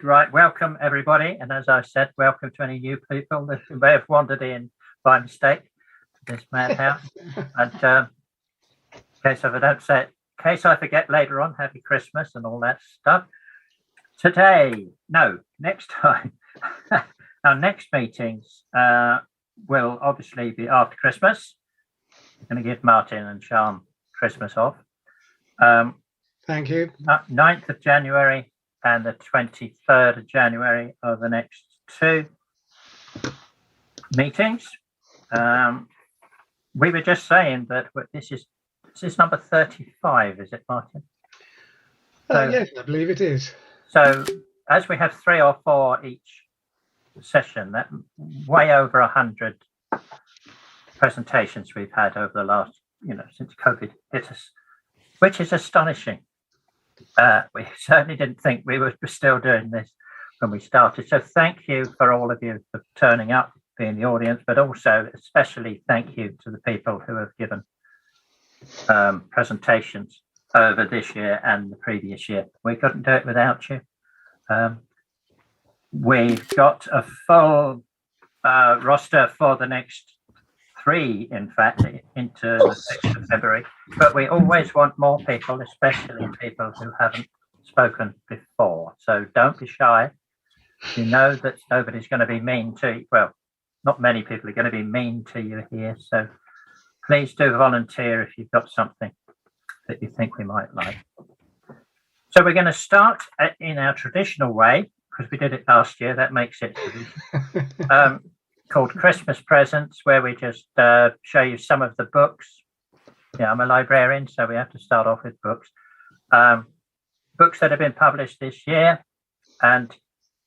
Good, right. Welcome, everybody. And as I said, welcome to any new people that may have wandered in by mistake to this madhouse. And in case if I don't say it, in case I forget later on, happy Christmas and all that stuff. Next time. Our next meetings will obviously be after Christmas. I'm going to give Martin and Sean Christmas off. Thank you. 9th of January and the 23rd of January are the next two meetings. We were just saying that this is number 35, is it, Martin? Yes, I believe it is. So as we have 3 or 4 each session, that way over 100 presentations we've had over the last, since COVID hit us, which is astonishing. We certainly didn't think we were still doing this when we started. So thank you for all of you for turning up, being the audience, but also especially thank you to the people who have given presentations over this year and the previous year. We couldn't do it without you. We've got a full roster for the next 3, in fact, into the 6th of February. But we always want more people, especially people who haven't spoken before. So don't be shy. You know that nobody's going to be mean to you. Well, not many people are going to be mean to you here. So please do volunteer if you've got something that you think we might like. So we're going to start in our traditional way, because we did it last year. That makes it called Christmas Presents, where we just show you some of the books. I'm a librarian, so we have to start off with books. Books that have been published this year, and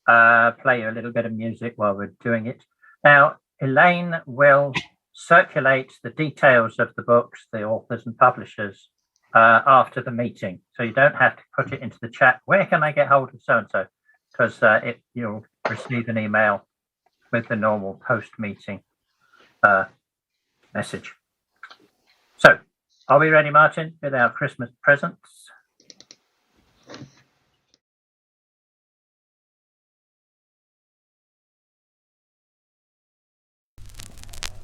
play you a little bit of music while we're doing it. Now, Elaine will circulate the details of the books, the authors and publishers, after the meeting. So you don't have to put it into the chat. Where can I get hold of so-and-so? Because you'll receive an email with the normal post-meeting message. So, are we ready, Martin, with our Christmas presents?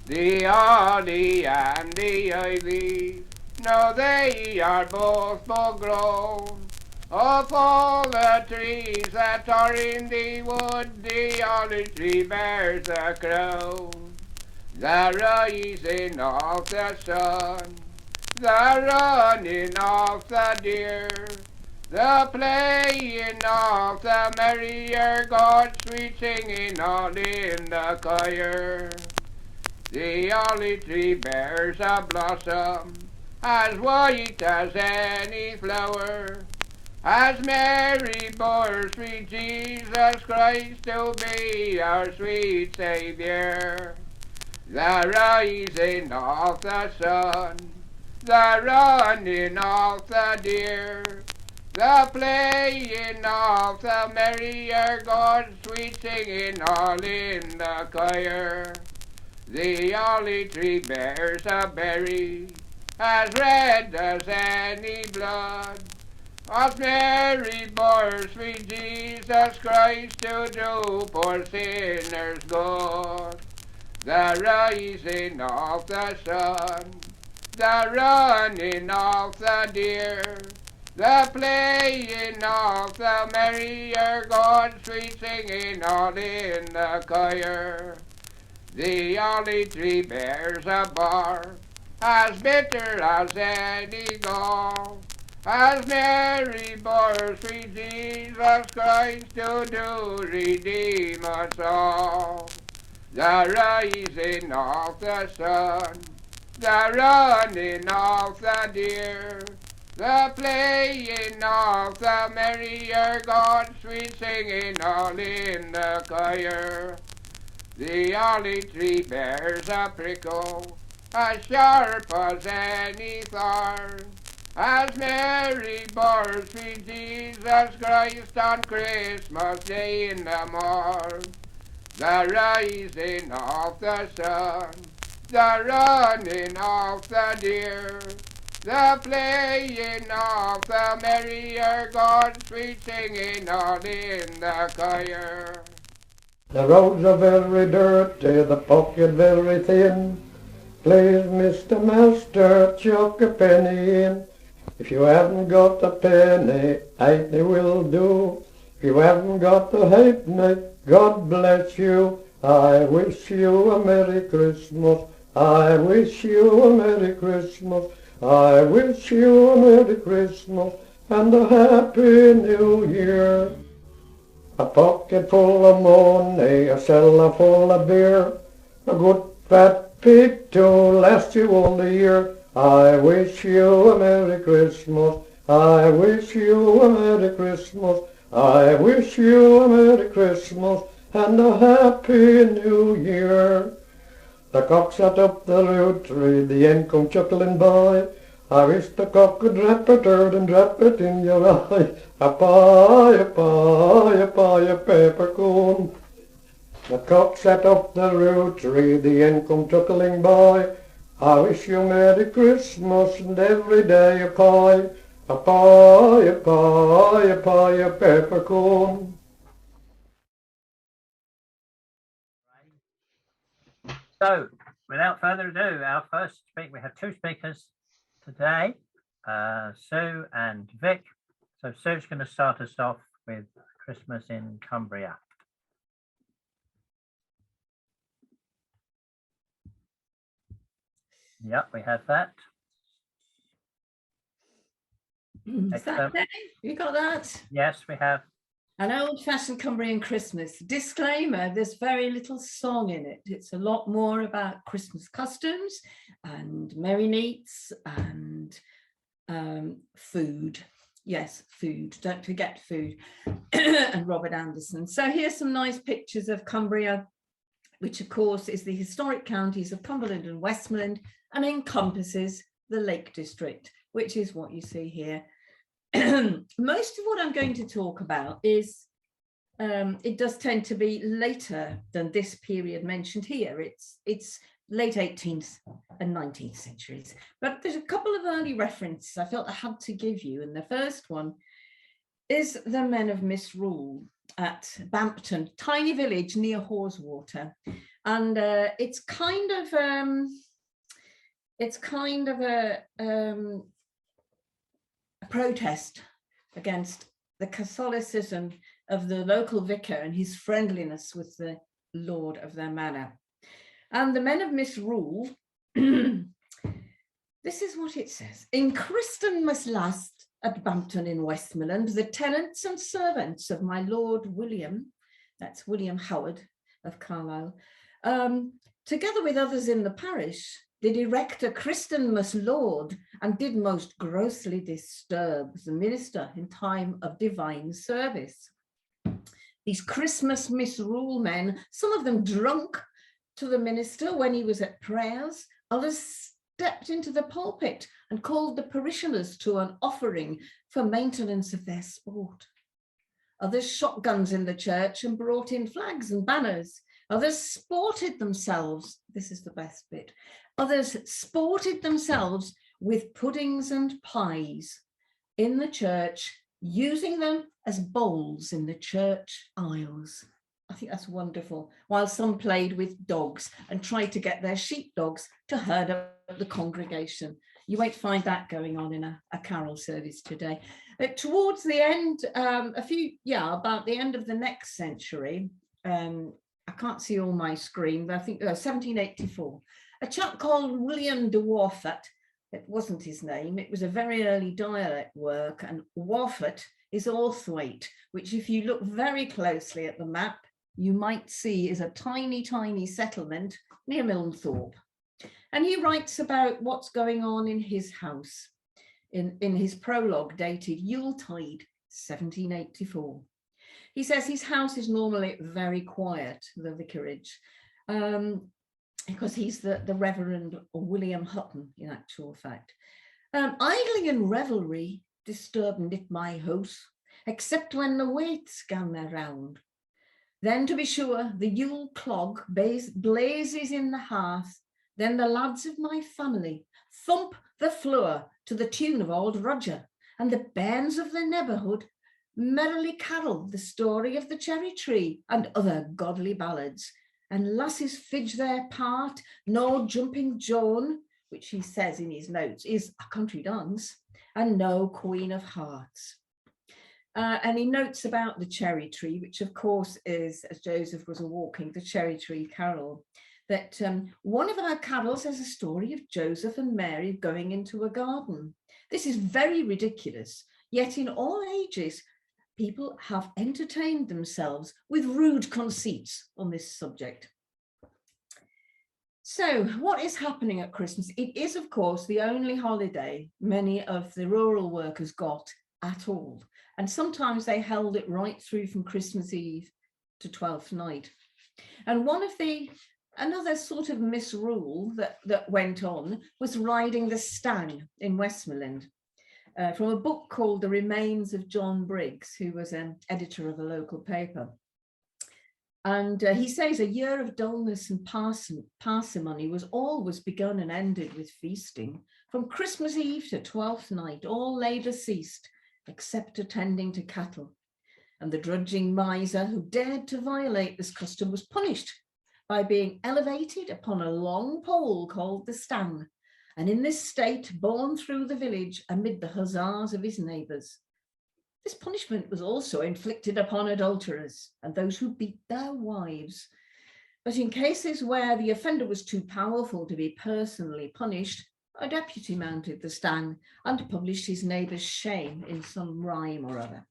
The holly and the ivy, now they are both full grown. Of all the trees that are in the wood, the holly tree bears a crown. The rising of the sun, the running of the deer, the playing of the merrier God, sweet singing all in the choir. The holly tree bears a blossom as white as any flower, as Mary bore sweet Jesus Christ to be our sweet Saviour. The rising of the sun, the running of the deer, the playing of the merrier God, sweet singing all in the choir. The holly tree bears a berry as red as any blood, as Mary bore sweet Jesus Christ to do poor sinners good. The rising of the sun, the running of the deer, the playing of the merrier God, sweet singing all in the choir. The holly tree bears a bark as bitter as any gall, as Mary bore sweet Jesus Christ to do redeem us all. The rising of the sun, the running of the deer, the playing of the merrier God, sweet singing all in the choir. The holly tree bears a prickle as sharp as any thorn, as Mary bore sweet Jesus Christ on Christmas Day in the morn. The rising of the sun, the running of the deer, the playing of the merrier God, sweet singing all in the choir. The roads are very dirty, the pocket very thin. Please, Mr. Master, chuck a penny in. If you haven't got a penny, halfpenny will do. If you haven't got a halfpenny, God bless you. I wish you a Merry Christmas. I wish you a Merry Christmas. I wish you a Merry Christmas and a Happy New Year. A pocket full of money, a cellar full of beer, a good fat pig to last you all the year. I wish you a Merry Christmas. I wish you a Merry Christmas. I wish you a Merry Christmas and a Happy New Year. The cock sat up the root tree, the hen come chuckling by. I wish the cock could drap a turd and drap it in your eye. A pie, a pie, a pie, a peppercorn. The cock sat up the root tree, the hen come chuckling by. I wish you Merry Christmas and every day a pie. A pie, a pie, a pie, a peppercorn. So, without further ado, our first speaker, we have two speakers today, Sue and Vic. So Sue's going to start us off with Christmas in Cumbria. Yep, we have that. Is that okay? You got that? Yes, we have. An old-fashioned Cumbrian Christmas. Disclaimer, there's very little song in it. It's a lot more about Christmas customs and merry neats and food. Yes, food. Don't forget food. And Robert Anderson. So here's some nice pictures of Cumbria, which of course is the historic counties of Cumberland and Westmoreland and encompasses the Lake District, which is what you see here. Most of what I'm going to talk about is, it does tend to be later than this period mentioned here. It's late 18th and 19th centuries, but there's a couple of early references I felt I had to give you. And the first one is the Men of Misrule at Bampton, tiny village near Haweswater. And it's kind of a protest against the Catholicism of the local vicar and his friendliness with the lord of their manor. And the Men of Misrule, this is what it says. In Christmas last at Bampton in Westmoreland, the tenants and servants of my Lord William, that's William Howard of Carlisle, together with others in the parish, did erect a Christmas Lord and did most grossly disturb the minister in time of divine service. These Christmas misrule men, some of them drunk to the minister when he was at prayers, others stepped into the pulpit and called the parishioners to an offering for maintenance of their sport. Others shot guns in the church and brought in flags and banners. Others sported themselves, this is the best bit, others sported themselves with puddings and pies in the church, using them as bowls in the church aisles. I think that's wonderful. While some played with dogs and tried to get their sheepdogs to herd up the congregation. You won't find that going on in a carol service today. Towards the end, about the end of the next century, I can't see all my screen, but I think 1784, a chap called William de Warfat, it wasn't his name, it was a very early dialect work, and Warfat is Orthwaite, which if you look very closely at the map, you might see is a tiny, tiny settlement near Milnthorpe. And he writes about what's going on in his house in his prologue dated Yuletide, 1784. He says his house is normally very quiet, the vicarage, because he's the Reverend William Hutton, in actual fact. Idling and revelry disturbed not my house, except when the waits gan their round. Then, to be sure, the Yule clog blazes in the hearth. Then the lads of my family thump the floor to the tune of Old Roger, and the bairns of the neighbourhood merrily carol the story of the cherry tree and other godly ballads. And lasses fidge their part, no jumping Joan, which he says in his notes is a country dance, and no Queen of Hearts. And he notes about the cherry tree, which of course is, as Joseph was walking, the cherry tree carol, that one of our carols has a story of Joseph and Mary going into a garden. This is very ridiculous, yet in all ages, people have entertained themselves with rude conceits on this subject. So what is happening at Christmas? It is, of course, the only holiday many of the rural workers got at all. And sometimes they held it right through from Christmas Eve to Twelfth Night. And another sort of misrule that went on was riding the stang in Westmoreland. From a book called The Remains of John Briggs, who was an editor of a local paper. And he says a year of dullness and parsimony was always begun and ended with feasting. From Christmas Eve to Twelfth Night, all labour ceased, except attending to cattle. And the drudging miser who dared to violate this custom was punished by being elevated upon a long pole called the stang, and in this state borne through the village amid the huzzas of his neighbours. This punishment was also inflicted upon adulterers and those who beat their wives. But in cases where the offender was too powerful to be personally punished, a deputy mounted the stang and published his neighbour's shame in some rhyme or other.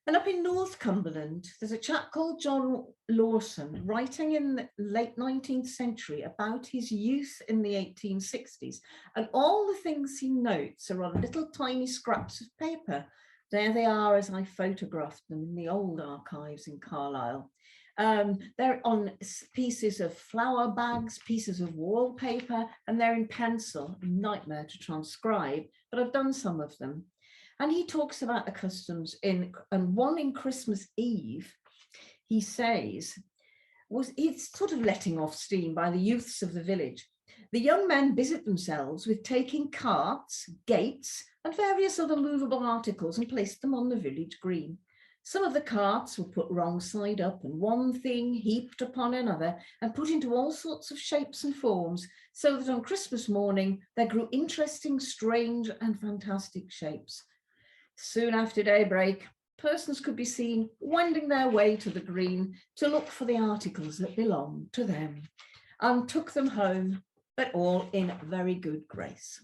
And up in Northumberland, there's a chap called John Lawson writing in the late 19th century about his youth in the 1860s. And all the things he notes are on little tiny scraps of paper. There they are as I photographed them in the old archives in Carlisle. They're on pieces of flour bags, pieces of wallpaper, and they're in pencil. A nightmare to transcribe, but I've done some of them. And he talks about the customs and one in Christmas Eve, he says, it's sort of letting off steam by the youths of the village. The young men busied themselves with taking carts, gates, and various other movable articles and placed them on the village green. Some of the carts were put wrong side up and one thing heaped upon another and put into all sorts of shapes and forms, so that on Christmas morning there grew interesting, strange and fantastic shapes. Soon after daybreak, persons could be seen wending their way to the green to look for the articles that belonged to them, and took them home, but all in very good grace.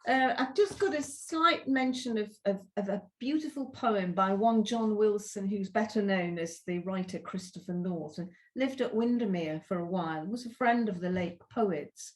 I've just got a slight mention of a beautiful poem by one John Wilson, who's better known as the writer Christopher North, and lived at Windermere for a while, was a friend of the late poets.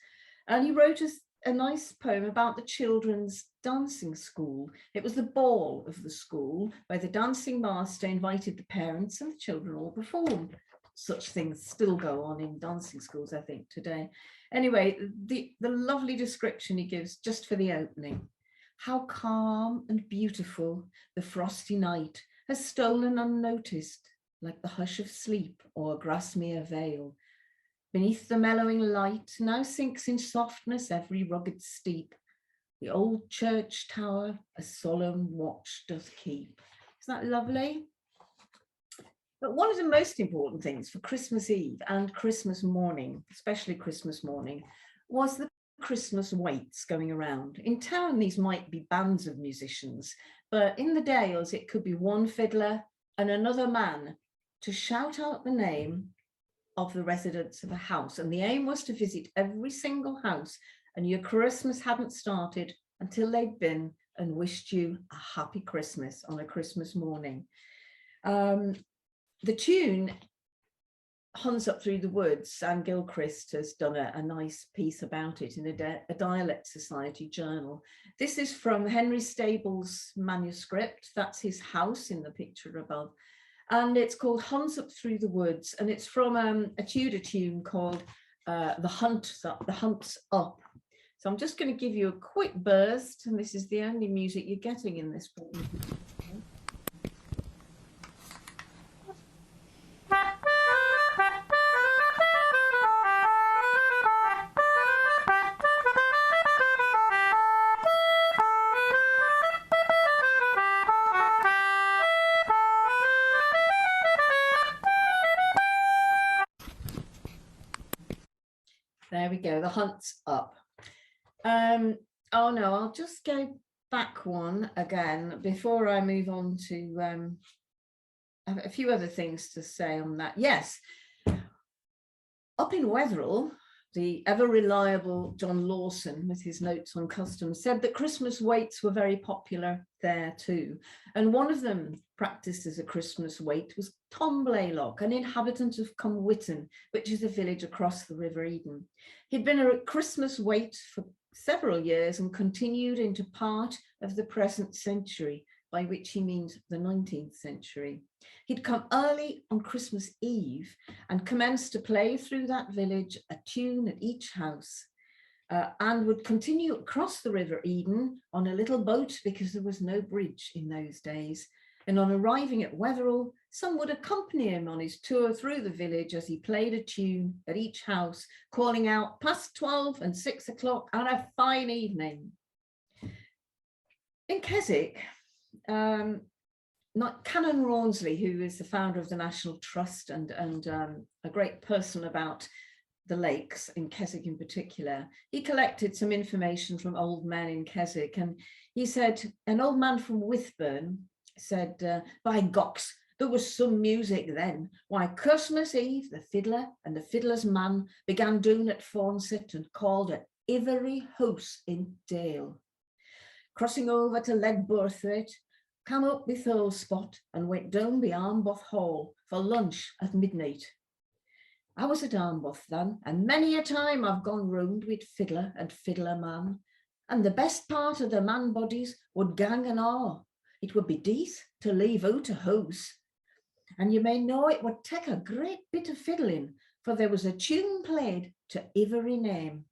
And he wrote a nice poem about the children's dancing school. It was the ball of the school where the dancing master invited the parents and the children all performed. Such things still go on in dancing schools, I think, today. Anyway, the lovely description he gives just for the opening. How calm and beautiful the frosty night has stolen unnoticed, like the hush of sleep or a Grasmere vale. Beneath the mellowing light now sinks in softness every rugged steep. The old church tower a solemn watch doth keep. Isn't that lovely? But one of the most important things for Christmas Eve and Christmas morning, especially Christmas morning, was the Christmas waits going around. In town, these might be bands of musicians, but in the Dales, it could be one fiddler and another man to shout out the name of the residents of a house. And the aim was to visit every single house, and your Christmas hadn't started until they'd been and wished you a happy Christmas on a Christmas morning. The tune Hunts Up Through the Woods, Sam Gilchrist has done a nice piece about it in a Dialect Society journal. This is from Henry Stable's manuscript. That's his house in the picture above. And it's called Hunts Up Through the Woods. And it's from a Tudor tune called The Hunts Up. So I'm just going to give you a quick burst. And this is the only music you're getting in this book. There we go. The hunt's up. Oh no, I'll just go back one again before I move on to a few other things to say on that. Yes, up in Wetherell, the ever reliable John Lawson, with his notes on customs, said that Christmas waits were very popular there too. And one of them practiced as a Christmas wait was Tom Blaylock, an inhabitant of Cumbrian, which is a village across the River Eden. He'd been a Christmas wait for several years and continued into part of the present century, by which he means the 19th century. He'd come early on Christmas Eve and commenced to play through that village a tune at each house, and would continue across the River Eden on a little boat because there was no bridge in those days. And on arriving at Wetherell, some would accompany him on his tour through the village as he played a tune at each house, calling out past 12 and 6 o'clock and a fine evening. In Keswick, not Canon Rawnsley, who is the founder of the National Trust and a great person about the lakes in Keswick in particular, he collected some information from old men in Keswick, and he said an old man from Withburn said, by gox, there was some music then. Why, Christmas Eve, the fiddler and the fiddler's man began doing at Fawncett and called at every house in Dale. Crossing over to Legburthwaite, come up with Earl Spot and went down by Armboth Hall for lunch at midnight. I was at Armboth then, and many a time I've gone round with fiddler and fiddler man, and the best part of the man bodies would gang and all. It would be death to leave out a house. And you may know it would take a great bit of fiddling, for there was a tune played to every name.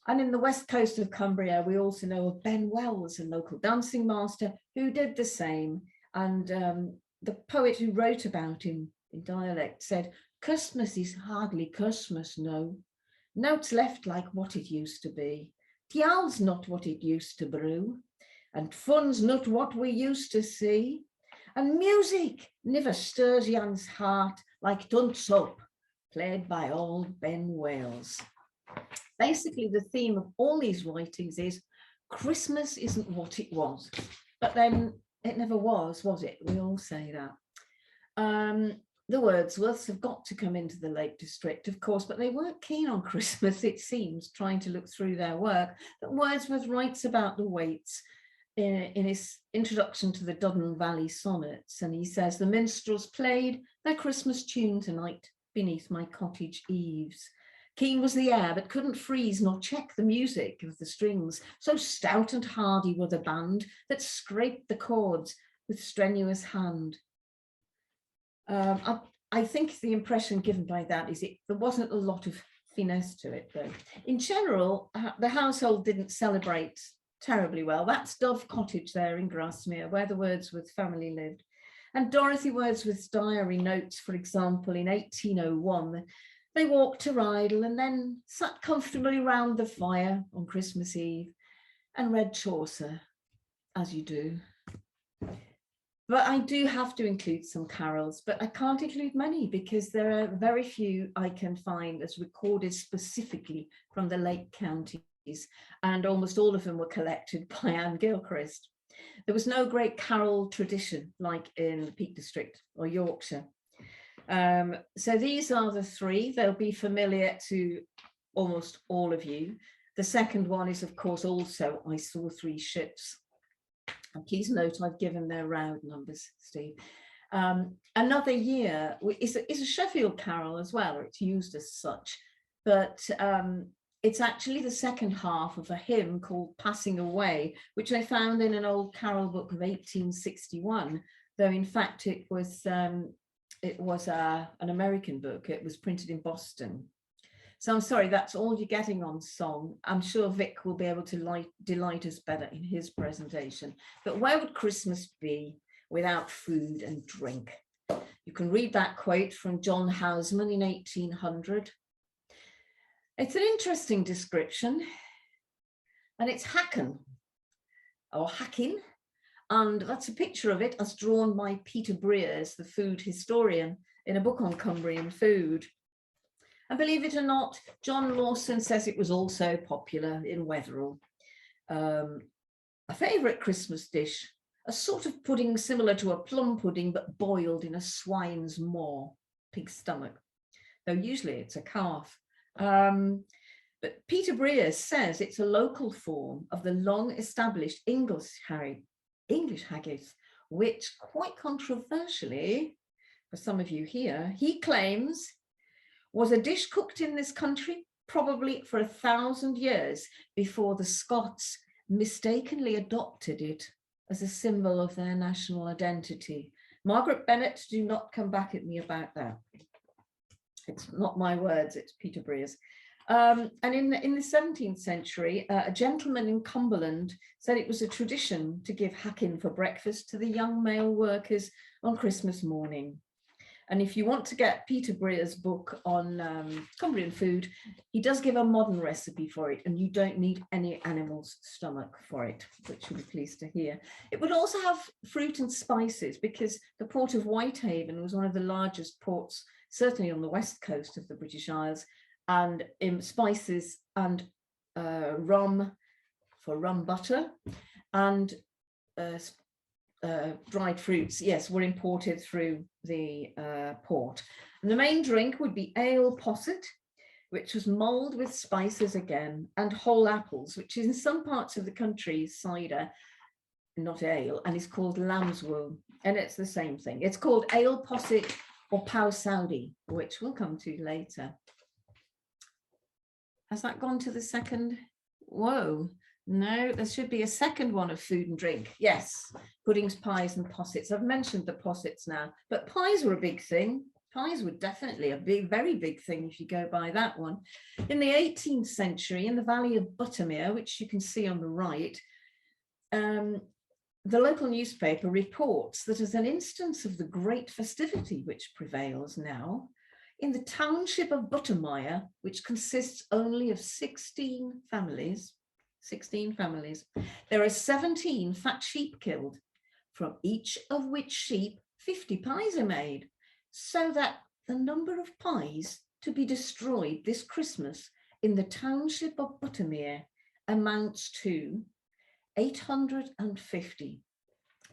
And in the west coast of Cumbria, we also know of Ben Wells, a local dancing master, who did the same. And the poet who wrote about him in dialect said, Christmas is hardly Christmas, no. Now's left like what it used to be. Tial's not what it used to brew. And fun's not what we used to see. And music never stirs Jan's heart like Dunce Up, played by old Ben Wells. Basically, the theme of all these writings is Christmas isn't what it was, but then it never was it? We all say that. The Wordsworths have got to come into the Lake District, of course, but they weren't keen on Christmas, it seems, trying to look through their work. But Wordsworth writes about the waits in his introduction to the Duddon Valley Sonnets, and he says, the minstrels played their Christmas tune tonight beneath my cottage eaves. Keen was the air, but couldn't freeze nor check the music of the strings. So stout and hardy were the band that scraped the chords with strenuous hand. I think the impression given by that is there wasn't a lot of finesse to it, though. In general, the household didn't celebrate terribly well. That's Dove Cottage there in Grasmere, where the Wordsworth family lived. And Dorothy Wordsworth's diary notes, for example, in 1801, they walked to Rydal and then sat comfortably round the fire on Christmas Eve and read Chaucer, as you do. But I do have to include some carols, but I can't include many because there are very few I can find as recorded specifically from the Lake Counties, and almost all of them were collected by Anne Gilchrist. There was no great carol tradition like in the Peak District or Yorkshire. So these are the three. They'll be familiar to almost all of you. The second one is, of course, also I Saw Three Ships. And please note I've given their Roud numbers, Steve. Another Year is a Sheffield carol as well, or it's used as such, but it's actually the second half of a hymn called Passing Away, which I found in an old carol book of 1861, though in fact it was an American book. It was printed in Boston. So I'm sorry, that's all you're getting on song. I'm sure Vic will be able to delight us better in his presentation. But where would Christmas be without food and drink? You can read that quote from John Houseman in 1800. It's an interesting description, and it's Hacken, or Hacking, and that's a picture of it as drawn by Peter Breers, the food historian, in a book on Cumbrian food. And believe it or not, John Lawson says it was also popular in Wetherell. A favourite Christmas dish, a sort of pudding similar to a plum pudding, but boiled in a swine's maw, pig's stomach, though usually it's a calf. But Peter Breers says it's a local form of the long-established English haggis, which quite controversially, for some of you here, he claims was a dish cooked in this country probably for 1,000 years before the Scots mistakenly adopted it as a symbol of their national identity. Margaret Bennett, do not come back at me about that. It's not my words, it's Peter Breers. And in the 17th century, a gentleman in Cumberland said it was a tradition to give hackin for breakfast to the young male workers on Christmas morning. And if you want to get Peter Breers' book on Cumbrian food, he does give a modern recipe for it, and you don't need any animal's stomach for it, which you'll be pleased to hear. It would also have fruit and spices, because the port of Whitehaven was one of the largest ports, certainly on the west coast of the British Isles, and in spices and rum for rum butter, and dried fruits, yes, were imported through the port. And the main drink would be ale posset, which was mulled with spices again, and whole apples, which is in some parts of the country cider, not ale, and is called lamb's wool, and it's the same thing. It's called ale posset or pow saudi, which we'll come to later. Has that gone to the second? Whoa. No, there should be a second one of food and drink. Yes, puddings, pies and possets. I've mentioned the possets now, but pies were a big thing. Pies were definitely a big, very big thing if you go by that one. In the 18th century, in the Valley of Buttermere, which you can see on the right, the local newspaper reports that as an instance of the great festivity which prevails now, in the township of Buttermere, which consists only of 16 families, there are 17 fat sheep killed, from each of which sheep 50 pies are made, so that the number of pies to be destroyed this Christmas in the township of Buttermere amounts to 850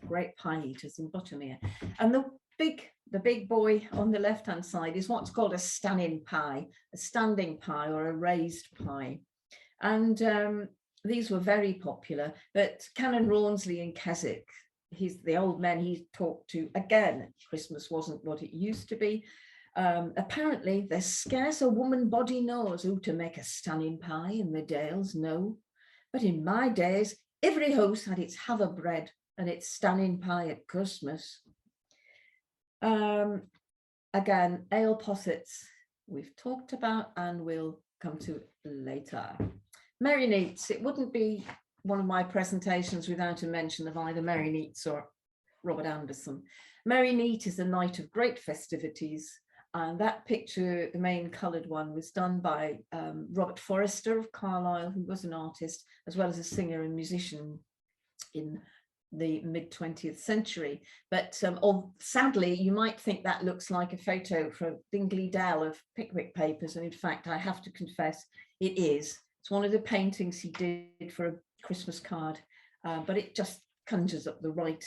great pie eaters in Buttermere. And the big boy on the left-hand side is what's called a standing pie or a raised pie. And these were very popular, but Canon Rawnsley in Keswick, he's the old man he talked to, again, Christmas wasn't what it used to be. Apparently there's scarce a woman body knows who to make a standing pie in the Dales, no. But in my days, every house had its haverbread and its standing pie at Christmas. Again, ale possets we've talked about and we'll come to later. Merry Neats, it wouldn't be one of my presentations without a mention of either Merry Neats or Robert Anderson. Merry Neat is a night of great festivities, and that picture, the main coloured one, was done by Robert Forrester of Carlisle, who was an artist as well as a singer and musician in the mid-20th century. But sadly, you might think that looks like a photo from Dingley Dell of Pickwick Papers, and in fact, I have to confess, it is. It's one of the paintings he did for a Christmas card, but it just conjures up the right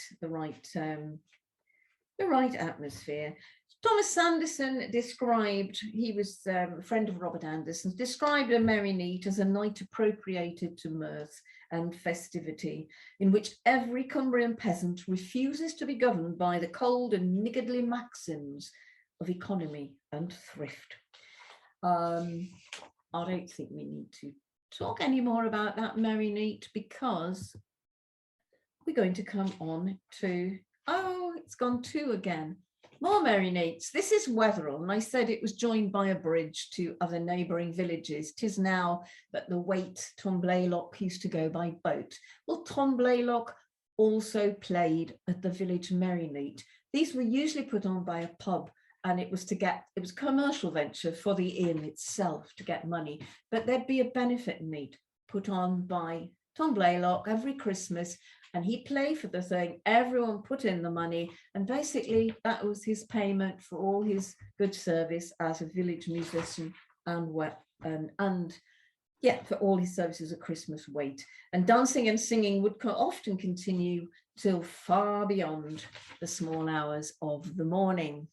atmosphere. Thomas Sanderson described, he was a friend of Robert Anderson's, described a Merry Neat as a night appropriated to mirth and festivity, in which every Cumbrian peasant refuses to be governed by the cold and niggardly maxims of economy and thrift. I don't think we need to talk any more about that Merry Neat, because we're going to come on to, oh, it's gone 2 again. More Merry Neats. This is Wetherell, and I said it was joined by a bridge to other neighbouring villages. 'Tis now that the Waite Tomblaylock used to go by boat. Well, Tomblaylock also played at the village Merry Neat. These were usually put on by a pub, and it was a commercial venture for the inn itself to get money, but there'd be a benefit meet put on by Tomblaylock every Christmas, and he'd play for the thing. Everyone put in the money, and basically that was his payment for all his good service as a village musician and yeah, for all his services at Christmas wait. And dancing and singing would often continue till far beyond the small hours of the morning.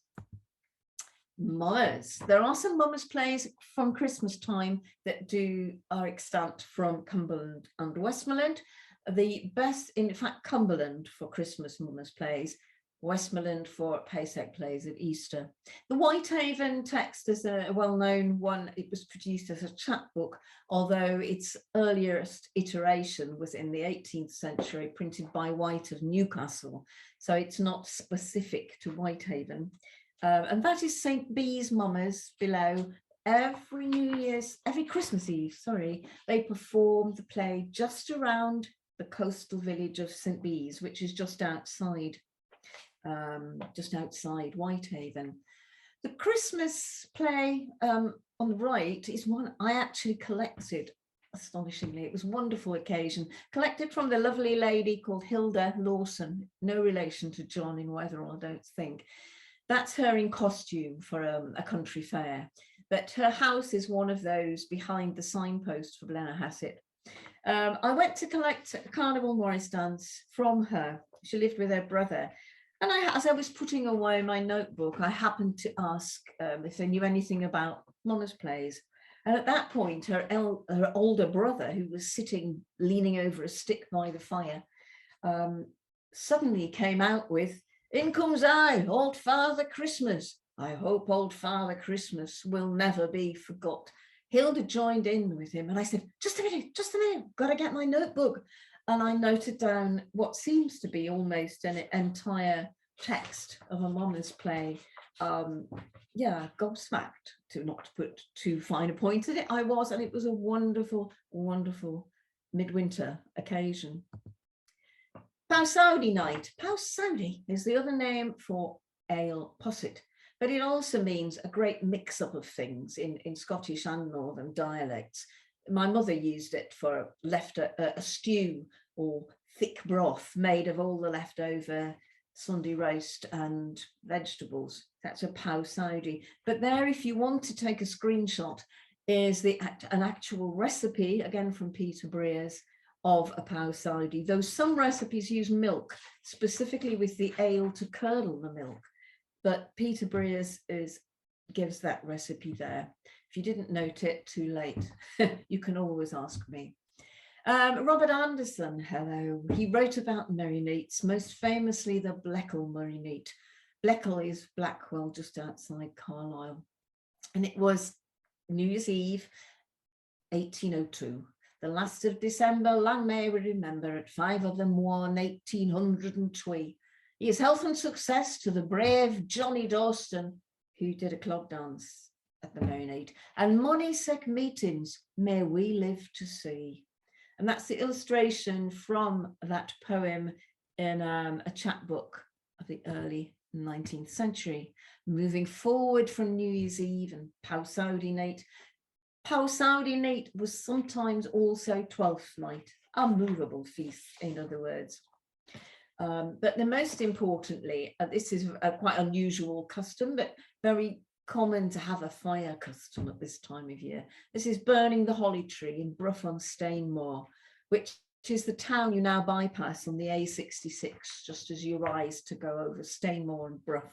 Mummers. There are some mummers plays from Christmas time that are extant from Cumberland and Westmoreland. The best, in fact, Cumberland for Christmas mummers plays, Westmoreland for Pesach plays at Easter. The Whitehaven text is a well-known one. It was produced as a chapbook, although its earliest iteration was in the 18th century, printed by White of Newcastle. So it's not specific to Whitehaven. And that is St. Bees mummers below. Every Christmas Eve, they perform the play just around the coastal village of St. Bees, which is just outside Whitehaven. The Christmas play on the right is one I actually collected, astonishingly. It was a wonderful occasion, collected from the lovely lady called Hilda Lawson, no relation to John in Wetherall, I don't think. That's her in costume for a country fair, but her house is one of those behind the signpost for Blennerhassett. I went to collect a Carnival Morris dance from her. She lived with her brother. And as I was putting away my notebook, I happened to ask if they knew anything about mummers plays. And at that point, her older brother, who was sitting leaning over a stick by the fire, suddenly came out with, "In comes I, Old Father Christmas. I hope Old Father Christmas will never be forgot." Hilda joined in with him and I said, just a minute, got to get my notebook. And I noted down what seems to be almost an entire text of a mummers play. Gobsmacked, to not put too fine a point at it, I was, and it was a wonderful, wonderful midwinter occasion. Powsowdy night. Powsowdy is the other name for ale posset, but it also means a great mix-up of things in Scottish and Northern dialects. My mother used it for a stew or thick broth made of all the leftover Sunday roast and vegetables. That's a powsowdy. But there, if you want to take a screenshot, is an actual recipe, again from Peter Brere's, of a powsowdy, though some recipes use milk, specifically with the ale to curdle the milk. But Peter Brere's gives that recipe there. If you didn't note it, too late. You can always ask me. Robert Anderson, hello. He wrote about merry neats, most famously the Bleckle merry neat. Bleckle is Blackwell, just outside Carlisle. And it was New Year's Eve, 1802. The last of December, lang may we remember, at 5 of the morn, 1802. Here's health and success to the brave Johnny Dawson, who did a clog dance at the merry night. And money sick meetings may we live to see. And that's the illustration from that poem in a chapbook of the early 19th century. Moving forward from New Year's Eve and Powsowdy night. Powsowdy night was sometimes also Twelfth night, a movable feast, in other words. But the most importantly, this is a quite unusual custom, but very common to have a fire custom at this time of year. This is burning the holly tree in Brough on Stainmore, which is the town you now bypass on the A66, just as you rise to go over Stainmore and Brough.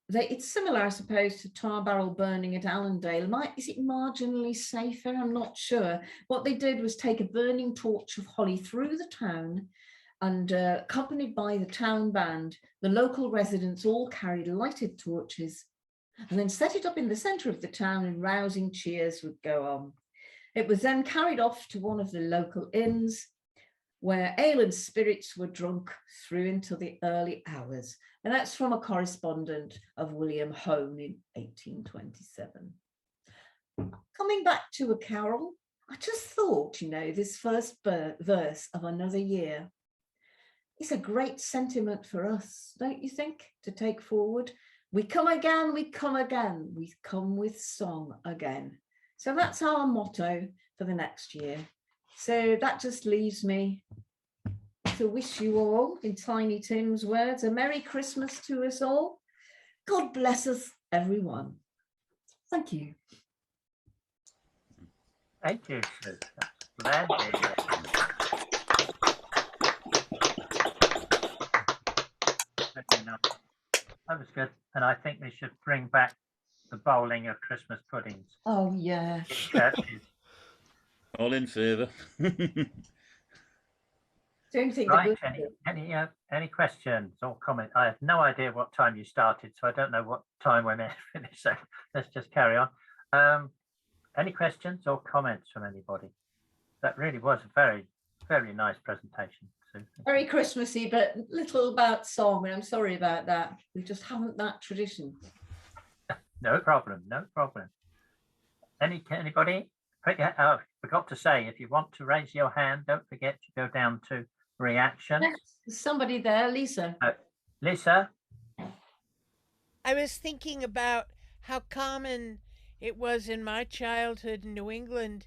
It's similar, I suppose, to tar barrel burning at Allendale. Is it marginally safer? I'm not sure. What they did was take a burning torch of holly through the town, and accompanied by the town band, the local residents all carried lighted torches and then set it up in the centre of the town, and rousing cheers would go on. It was then carried off to one of the local inns, where ale and spirits were drunk through into the early hours. And that's from a correspondent of William Hone in 1827. Coming back to a carol, I just thought, this first verse of Another Year is a great sentiment for us, don't you think, to take forward? We come again, we come again, we come with song again. So that's our motto for the next year. So that just leaves me to wish you all, in Tiny Tim's words, a Merry Christmas to us all. God bless us everyone. Thank you. Thank you, Sue. That's splendid. That was good. And I think we should bring back the bowling of Christmas puddings. Oh, yeah. In churches. All in favour. Don't think Right, any questions or comments? I have no idea what time you started, so I don't know what time we're meant to finish. So let's just carry on. Any questions or comments from anybody? That really was a very, very nice presentation. Very Christmassy, but little about song, and I'm sorry about that. We just haven't that tradition. No problem, no problem. Anybody? Oh, forgot to say, if you want to raise your hand, don't forget to go down to reaction. Yes, there's somebody there, Lisa. Lisa? I was thinking about how common it was in my childhood in New England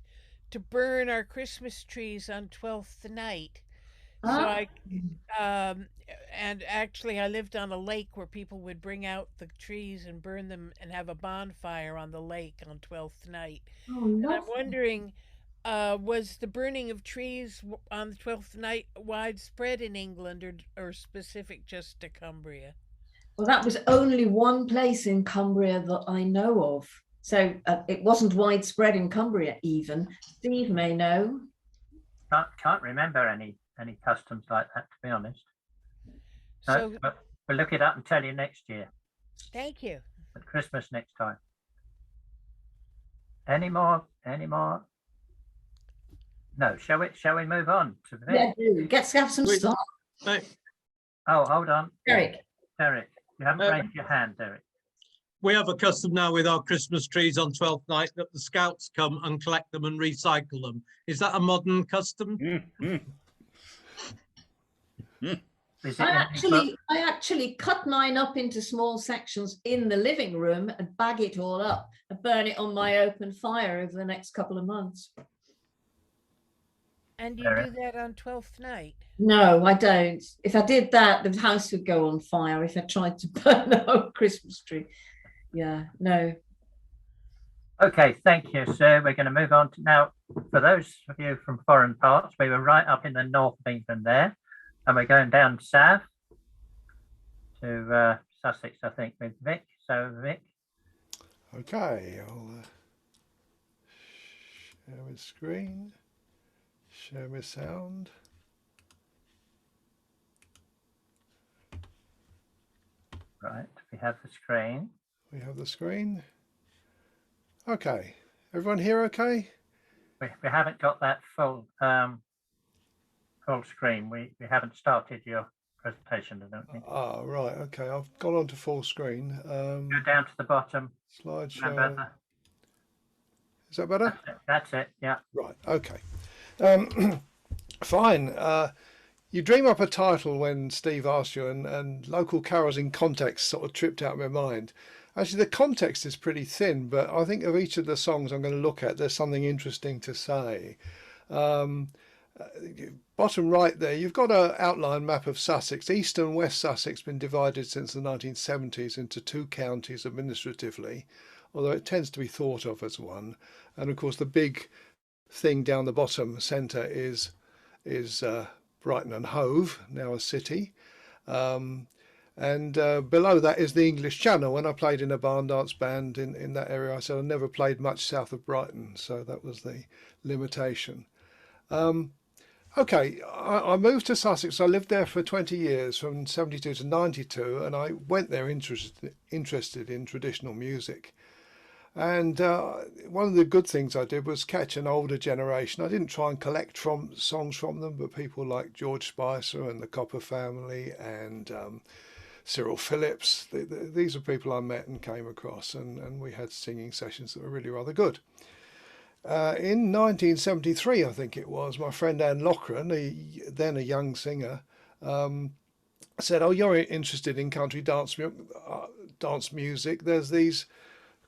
to burn our Christmas trees on 12th night. So and actually I lived on a lake where people would bring out the trees and burn them and have a bonfire on the lake on 12th night. Oh, and I'm wondering, was the burning of trees on the 12th night widespread in England or specific just to Cumbria? Well, that was only one place in Cumbria that I know of. So it wasn't widespread in Cumbria even. Steve may know. Can't remember any customs like that, to be honest. So but we'll look it up and tell you next year. Thank you. At Christmas next time. Any more? No. Shall we move on to the Yeah, do. Let's have some stuff. Oh, hold on. Derek, you haven't raised your hand, Derek. We have a custom now with our Christmas trees on 12th night that the scouts come and collect them and recycle them. Is that a modern custom? I actually cut mine up into small sections in the living room and bag it all up and burn it on my open fire over the next couple of months. And you do that on 12th night? No, I don't. If I did that, the house would go on fire if I tried to burn the whole Christmas tree. Yeah, no. Okay, thank you, sir. We're going to move on to now. For those of you from foreign parts, we were right up in the north of England there, and we're going down south to Sussex, I think, with Vic. So, Vic. Okay, I'll share my screen, share my sound. Right, we have the screen. We have the screen. Okay, everyone here okay? We haven't got that full full screen. We haven't started your presentation, I don't think. Ah, right, okay, I've gone on to full screen. Go down to the bottom. Slideshow. Is that better? That's it, yeah. Right, okay. Fine. You dream up a title when Steve asked you, and local carols in context sort of tripped out of my mind. Actually, the context is pretty thin, but I think of each of the songs I'm going to look at, there's something interesting to say. Bottom right there, you've got an outline map of Sussex. East and West Sussex been divided since the 1970s into two counties administratively, although it tends to be thought of as one. And of course, the big thing down the bottom centre is Brighton and Hove, now a city. And below that is the English Channel. When I played in a barn dance band in that area, I said I never played much south of Brighton, so that was the limitation. Okay, I moved to Sussex. I lived there for 20 years, from 72 to 92, and I went there interested in traditional music. And one of the good things I did was catch an older generation. I didn't try and collect songs from them, but people like George Spicer and the Copper Family and Cyril Phillips. These are people I met and came across, and we had singing sessions that were really rather good. In 1973, I think it was, my friend Anne Loughran, then a young singer, said, "Oh, you're interested in country dance music. There's these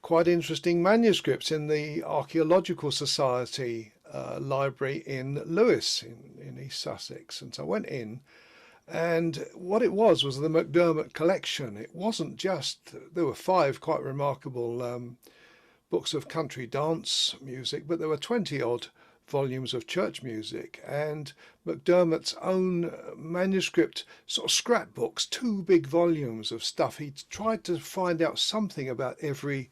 quite interesting manuscripts in the Archaeological Society library in Lewes in East Sussex." And so I went in, And what it was the McDermott collection. It wasn't just, there were 5 quite remarkable books of country dance music, but there were 20 odd volumes of church music, and McDermott's own manuscript sort of scrapbooks, 2 big volumes of stuff. He tried to find out something about every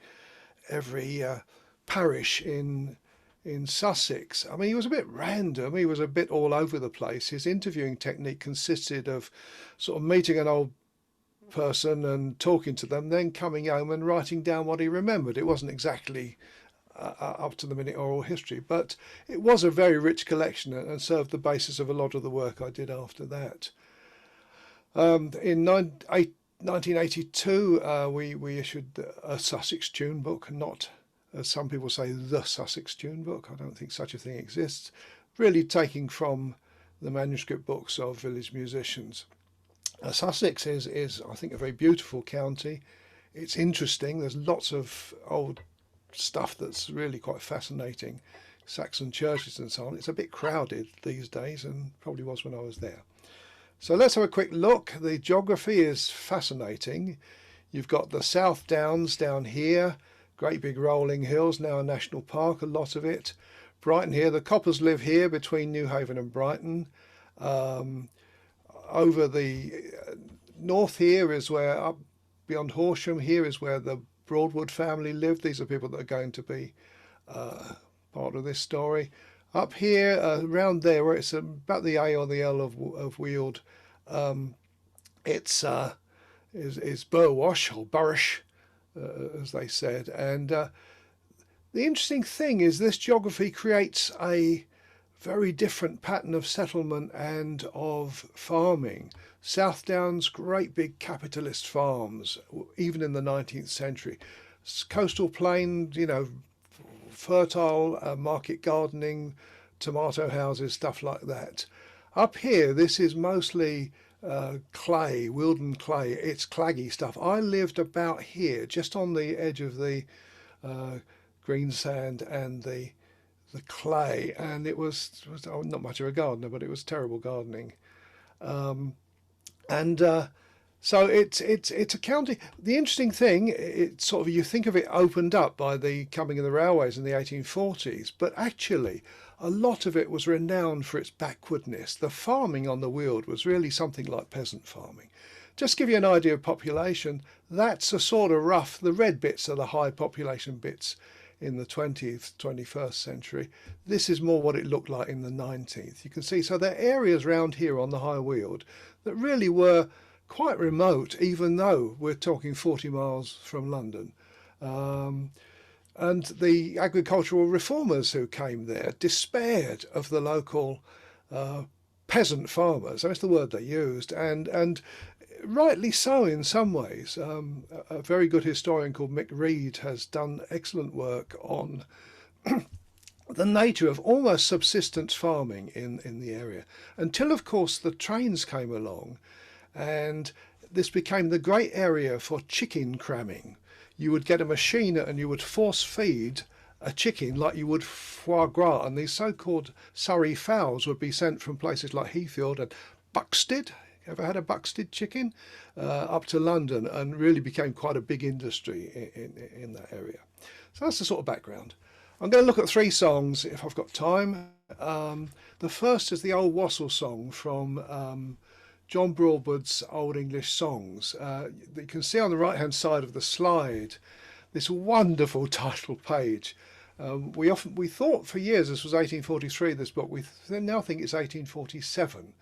parish in Sussex. I mean, he was a bit random. He was a bit all over the place. His interviewing technique consisted of sort of meeting an old person and talking to them, then coming home and writing down what he remembered. It wasn't exactly up to the minute oral history, but it was a very rich collection and served the basis of a lot of the work I did after that. In 1982, we issued a Sussex tune book, not, as some people say, the Sussex tune book. I don't think such a thing exists. Really taking from the manuscript books of village musicians. Sussex is, I think, a very beautiful county. It's interesting. There's lots of old stuff that's really quite fascinating. Saxon churches and so on. It's a bit crowded these days, and probably was when I was there. So let's have a quick look. The geography is fascinating. You've got the South Downs down here, great big rolling hills, now a national park, a lot of it. Brighton here, the Coppers live here between Newhaven and Brighton. Over the north here is where, up beyond Horsham, here is where the Broadwood family lived. These are people that are going to be part of this story. Up here, around there, where it's about the A or the L of Weald, it's is Burwash or Burwash, as they said. And the interesting thing is this geography creates a very different pattern of settlement and of farming. South Downs, great big capitalist farms, even in the 19th century. Coastal plain, you know, fertile market gardening, tomato houses, stuff like that. Up here, this is mostly clay, Wealden clay. It's claggy stuff. I lived about here, just on the edge of the green sand and the clay, and it was not much of a gardener, but it was terrible gardening. So it's a county. The interesting thing, it's sort of, you think of it opened up by the coming of the railways in the 1840s, but actually a lot of it was renowned for its backwardness. The farming on the Weald was really something like peasant farming. Just to give you an idea of population, that's a sort of rough, the red bits are the high population bits in the 20th, 21st century. This is more what it looked like in the 19th. You can see, so there are areas around here on the High Weald that really were quite remote, even though we're talking 40 miles from London. And the agricultural reformers who came there despaired of the local peasant farmers. That's the word they used, and rightly so in some ways. A very good historian called Mick Reed has done excellent work on the nature of almost subsistence farming in the area, until of course the trains came along, and this became the great area for chicken cramming. You would get a machine and you would force feed a chicken like you would foie gras, and these so-called Surrey fowls would be sent from places like Heathfield and Buxted. Ever had a Buxted chicken? Up to London, and really became quite a big industry in that area. So that's the sort of background. I'm going to look at 3 songs if I've got time. The first is the old Wassel Song from John Broadwood's Old English Songs. You can see on the right hand side of the slide this wonderful title page. We thought for years this was 1843, this book. We now think it's 1847.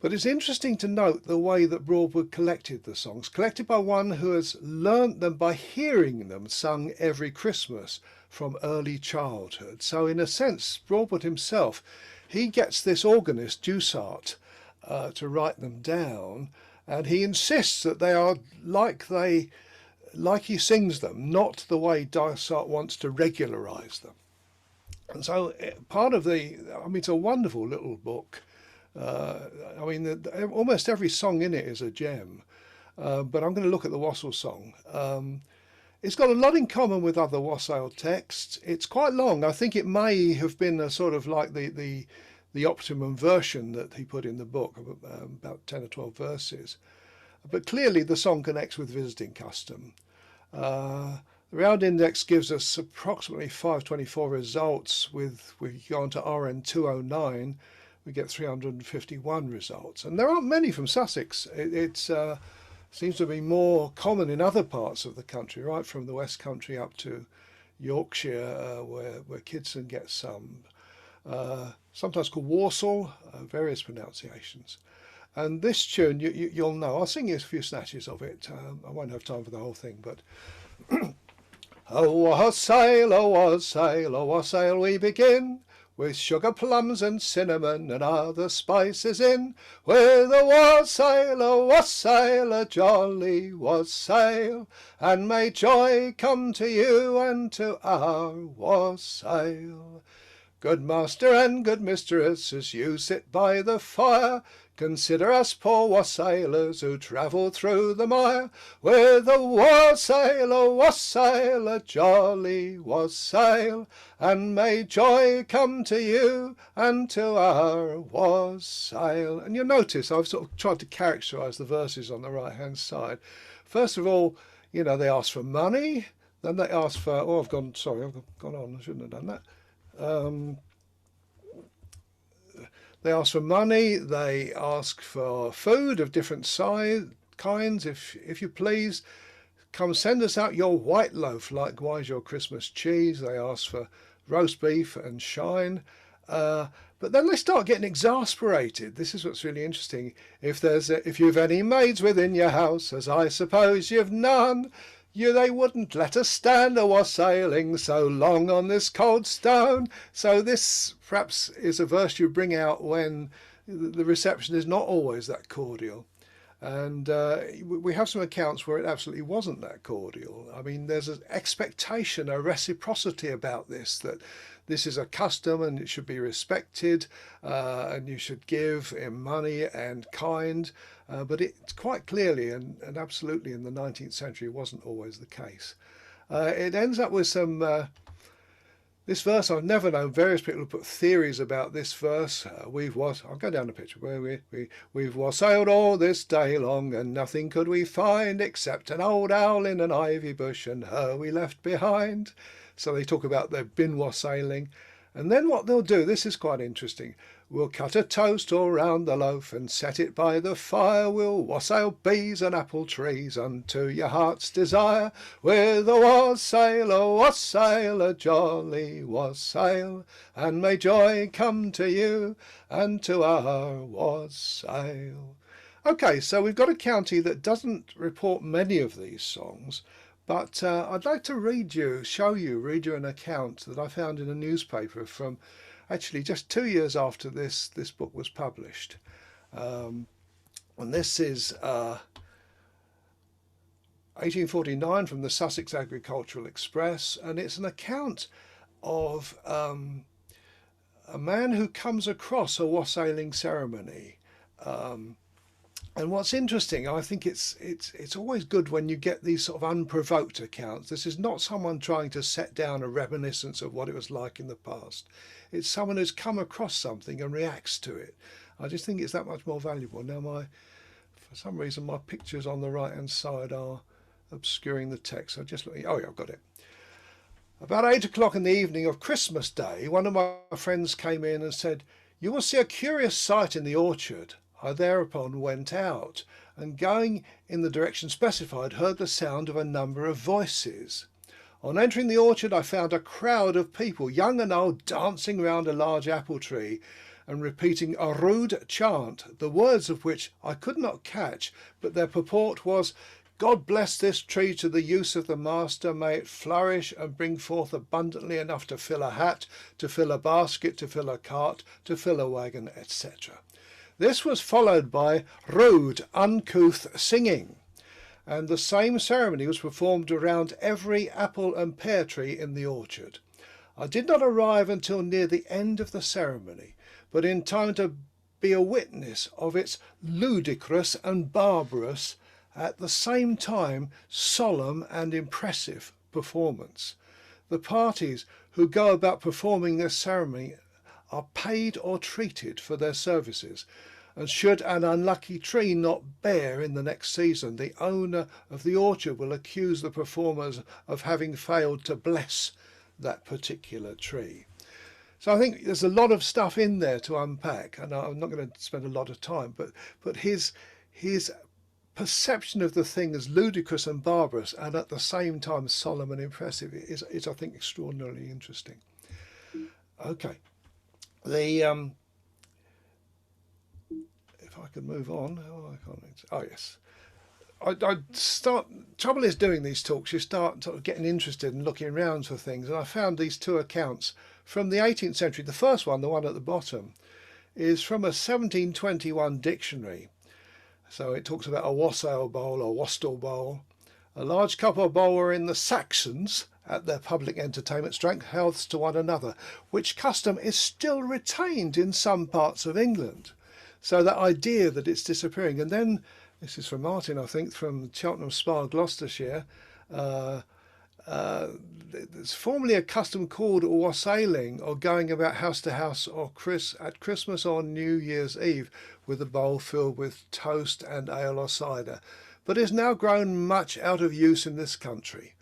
But it's interesting to note the way that Broadwood collected the songs, collected by one who has learnt them by hearing them sung every Christmas from early childhood. So in a sense, Broadwood himself, he gets this organist, Dusart, to write them down, and he insists that they are like he sings them, not the way Dusart wants to regularise them. And so part of it's a wonderful little book. Almost every song in it is a gem, but I'm going to look at the Wassel Song. It's got a lot in common with other Wassail texts. It's quite long. I think it may have been a sort of like the the optimum version that he put in the book, about 10 or 12 verses. But clearly the song connects with visiting custom. The Roud index gives us approximately 524 results. We go on to RN 209, we get 351 results. And there aren't many from Sussex. It seems to be more common in other parts of the country, right from the West Country up to Yorkshire, where Kidson gets some. Sometimes called Wassel, various pronunciations. And this tune, you'll know. I'll sing you a few snatches of it. I won't have time for the whole thing, but... Oh, wassail, oh, wassail, oh, wassail, we begin with sugar, plums and cinnamon and other spices in. With a wassail, a jolly wassail, and may joy come to you and to our wassail. Good master and good mistress, as you sit by the fire, consider us poor wassailers who travel through the mire. With a wassail, a jolly wassail, and may joy come to you and to our wassail. And you'll notice I've sort of tried to characterise the verses on the right-hand side. First of all, you know, they ask for money, then they ask for, I've gone on, I shouldn't have done that. They ask for money, they ask for food of different kinds, if you please. Come send us out your white loaf, likewise your Christmas cheese. They ask for roast beef and shine. But then they start getting exasperated. This is what's really interesting. If you've any maids within your house, as I suppose you've none, they wouldn't let us stand a wassailing so long on this cold stone. So this perhaps is a verse you bring out when the reception is not always that cordial. And we have some accounts where it absolutely wasn't that cordial. I mean, there's an expectation, a reciprocity about this, that this is a custom and it should be respected, and you should give in money and kind. But it's quite clearly and absolutely in the 19th century wasn't always the case. It ends up with some... this verse, I've never known various people who put theories about this verse. I'll go down the picture. We've wassailed all this day long, and nothing could we find except an old owl in an ivy bush, and her we left behind. So they talk about they've been wassailing. And then what they'll do, this is quite interesting, we'll cut a toast all round the loaf and set it by the fire. We'll wassail bees and apple trees unto your heart's desire. With a wassail, a jolly wassail, and may joy come to you and to our wassail. Okay, so we've got a county that doesn't report many of these songs, but I'd like to read you an account that I found in a newspaper from actually just 2 years after this book was published. And this is 1849 from the Sussex Agricultural Express, and it's an account of a man who comes across a wassailing ceremony. And what's interesting, I think it's always good when you get these sort of unprovoked accounts. This is not someone trying to set down a reminiscence of what it was like in the past. It's someone who's come across something and reacts to it. I just think it's that much more valuable. Now, for some reason, my pictures on the right-hand side are obscuring the text. So just looking. Oh yeah, I've got it. About 8 o'clock in the evening of Christmas Day, one of my friends came in and said, "You will see a curious sight in the orchard." I thereupon went out, and going in the direction specified, heard the sound of a number of voices. On entering the orchard, I found a crowd of people, young and old, dancing round a large apple tree and repeating a rude chant, the words of which I could not catch, but their purport was, "God bless this tree to the use of the master. May it flourish and bring forth abundantly enough to fill a hat, to fill a basket, to fill a cart, to fill a wagon, etc." This was followed by rude, uncouth singing, and the same ceremony was performed around every apple and pear tree in the orchard. I did not arrive until near the end of the ceremony, but in time to be a witness of its ludicrous and barbarous, at the same time solemn and impressive performance. The parties who go about performing this ceremony are paid or treated for their services, and should an unlucky tree not bear in the next season, the owner of the orchard will accuse the performers of having failed to bless that particular tree. So I think there's a lot of stuff in there to unpack, and I'm not going to spend a lot of time, but his perception of the thing as ludicrous and barbarous and at the same time solemn and impressive is I think, extraordinarily interesting. Okay. If I could move on. Yes. Trouble is doing these talks, you start sort of getting interested and looking around for things, and I found these two accounts from the 18th century. The first one, the one at the bottom, is from a 1721 dictionary. So it talks about a wassail bowl or wastel bowl. A large copper bowl wherein the Saxons at their public entertainments drank healths to one another, which custom is still retained in some parts of England. So that idea that it's disappearing. And then, this is from Martin, I think, from Cheltenham Spa, Gloucestershire. There's formerly a custom called wassailing, or going about house to house or at Christmas or New Year's Eve with a bowl filled with toast and ale or cider, but is now grown much out of use in this country.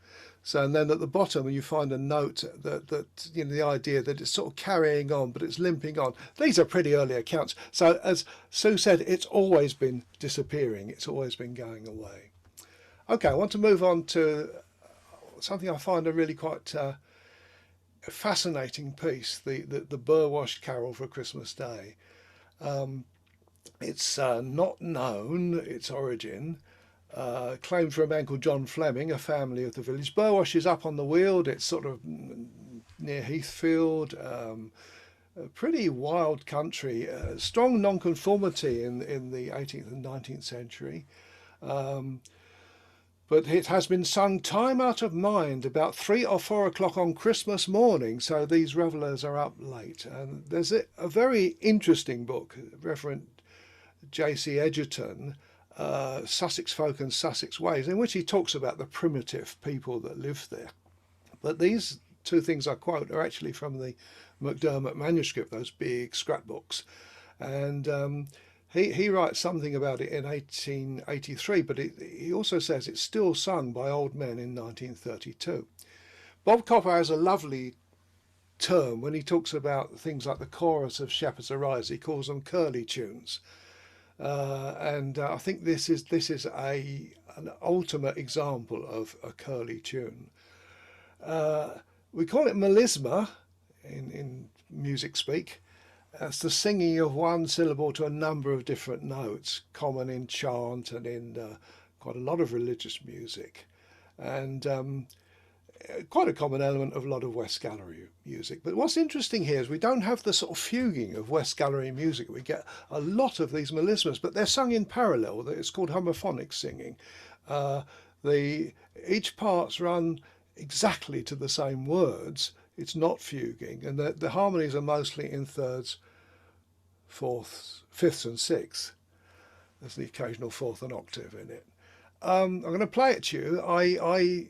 So, and then at the bottom you find a note that the idea that it's sort of carrying on, but it's limping on. These are pretty early accounts. So as Sue said, it's always been disappearing. It's always been going away. Okay, I want to move on to something I find a really quite fascinating piece, the Burwash Carol for Christmas Day. It's not known, its origin. Claimed for a man called John Fleming, a family of the village. Burwash is up on the Weald. It's sort of near Heathfield, a pretty wild country. Strong nonconformity in the 18th and 19th century. But it has been sung time out of mind about 3 or 4 o'clock on Christmas morning, so these revellers are up late. And there's a very interesting book, Reverend J.C. Edgerton, Sussex Folk and Sussex Ways, in which he talks about the primitive people that lived there. But these two things I quote are actually from the McDermott manuscript, those big scrapbooks. And he writes something about it in 1883, but he also says it's still sung by old men in 1932. Bob Copper has a lovely term when he talks about things like the chorus of Shepherds Arise. He calls them curly tunes. And I think this is an ultimate example of a curly tune. We call it melisma in music speak. That's the singing of one syllable to a number of different notes, common in chant and in quite a lot of religious music, and quite a common element of a lot of West Gallery music. But what's interesting here is we don't have the sort of fuguing of West Gallery music. We get a lot of these melismas, but they're sung in parallel. It's called homophonic singing. Each parts run exactly to the same words. It's not fuguing, and the harmonies are mostly in thirds, fourths, fifths and sixths. There's the occasional fourth and octave in it. I'm going to play it to you. I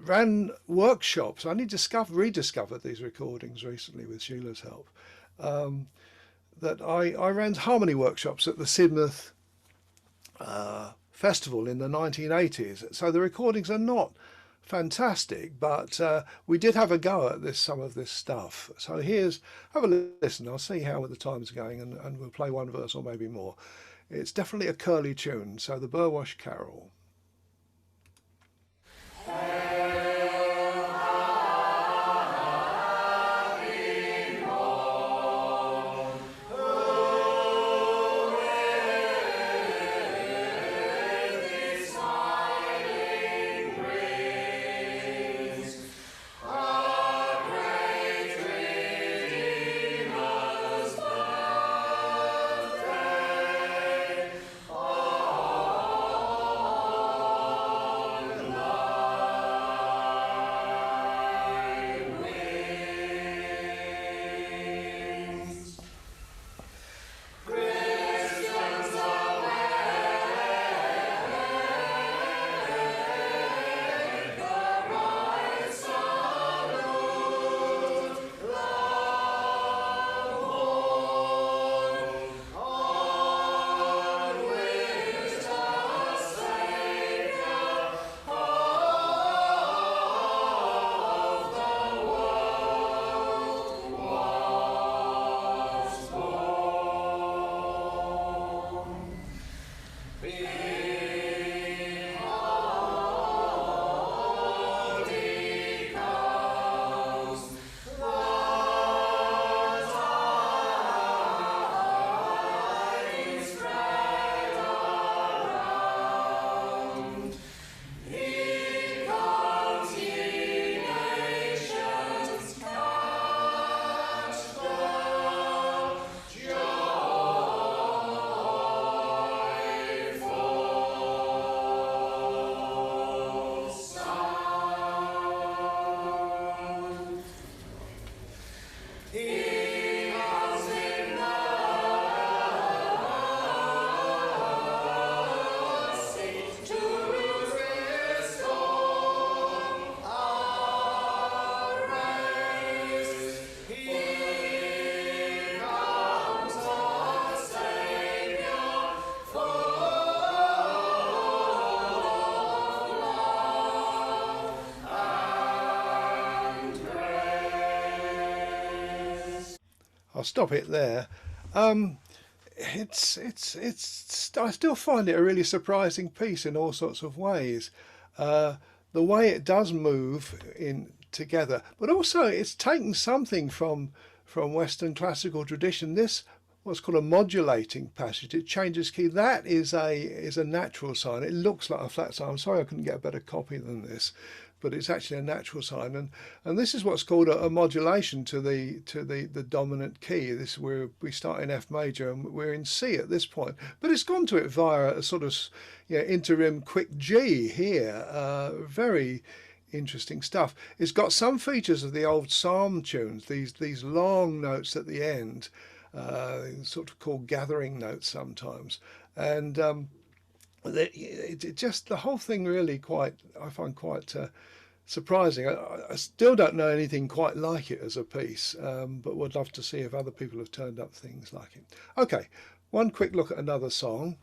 ran workshops. I need to rediscover these recordings recently with Sheila's help. That I ran harmony workshops at the Sidmouth Festival in the 1980s. So the recordings are not fantastic, but we did have a go at some of this stuff. So have a listen. I'll see how the time's going, and we'll play one verse or maybe more. It's definitely a curly tune. So the Burwash Carol. I'll stop it there. It's I still find it a really surprising piece in all sorts of ways. The way it does move in together, but also it's taken something from Western classical tradition. This what's called a modulating passage. It changes key. That is a natural sign. It looks like a flat sign. I'm sorry I couldn't get a better copy than this, but it's actually a natural sign. And this is what's called a modulation to the dominant key. This where we start in F major and we're in C at this point, but it's gone to it via a sort of interim quick G here. Very interesting stuff. It's got some features of the old psalm tunes. These long notes at the end. Sort of called gathering notes sometimes, and it just the whole thing really I find quite surprising. I still don't know anything quite like it as a piece, but would love to see if other people have turned up things like it. Okay, one quick look at another song.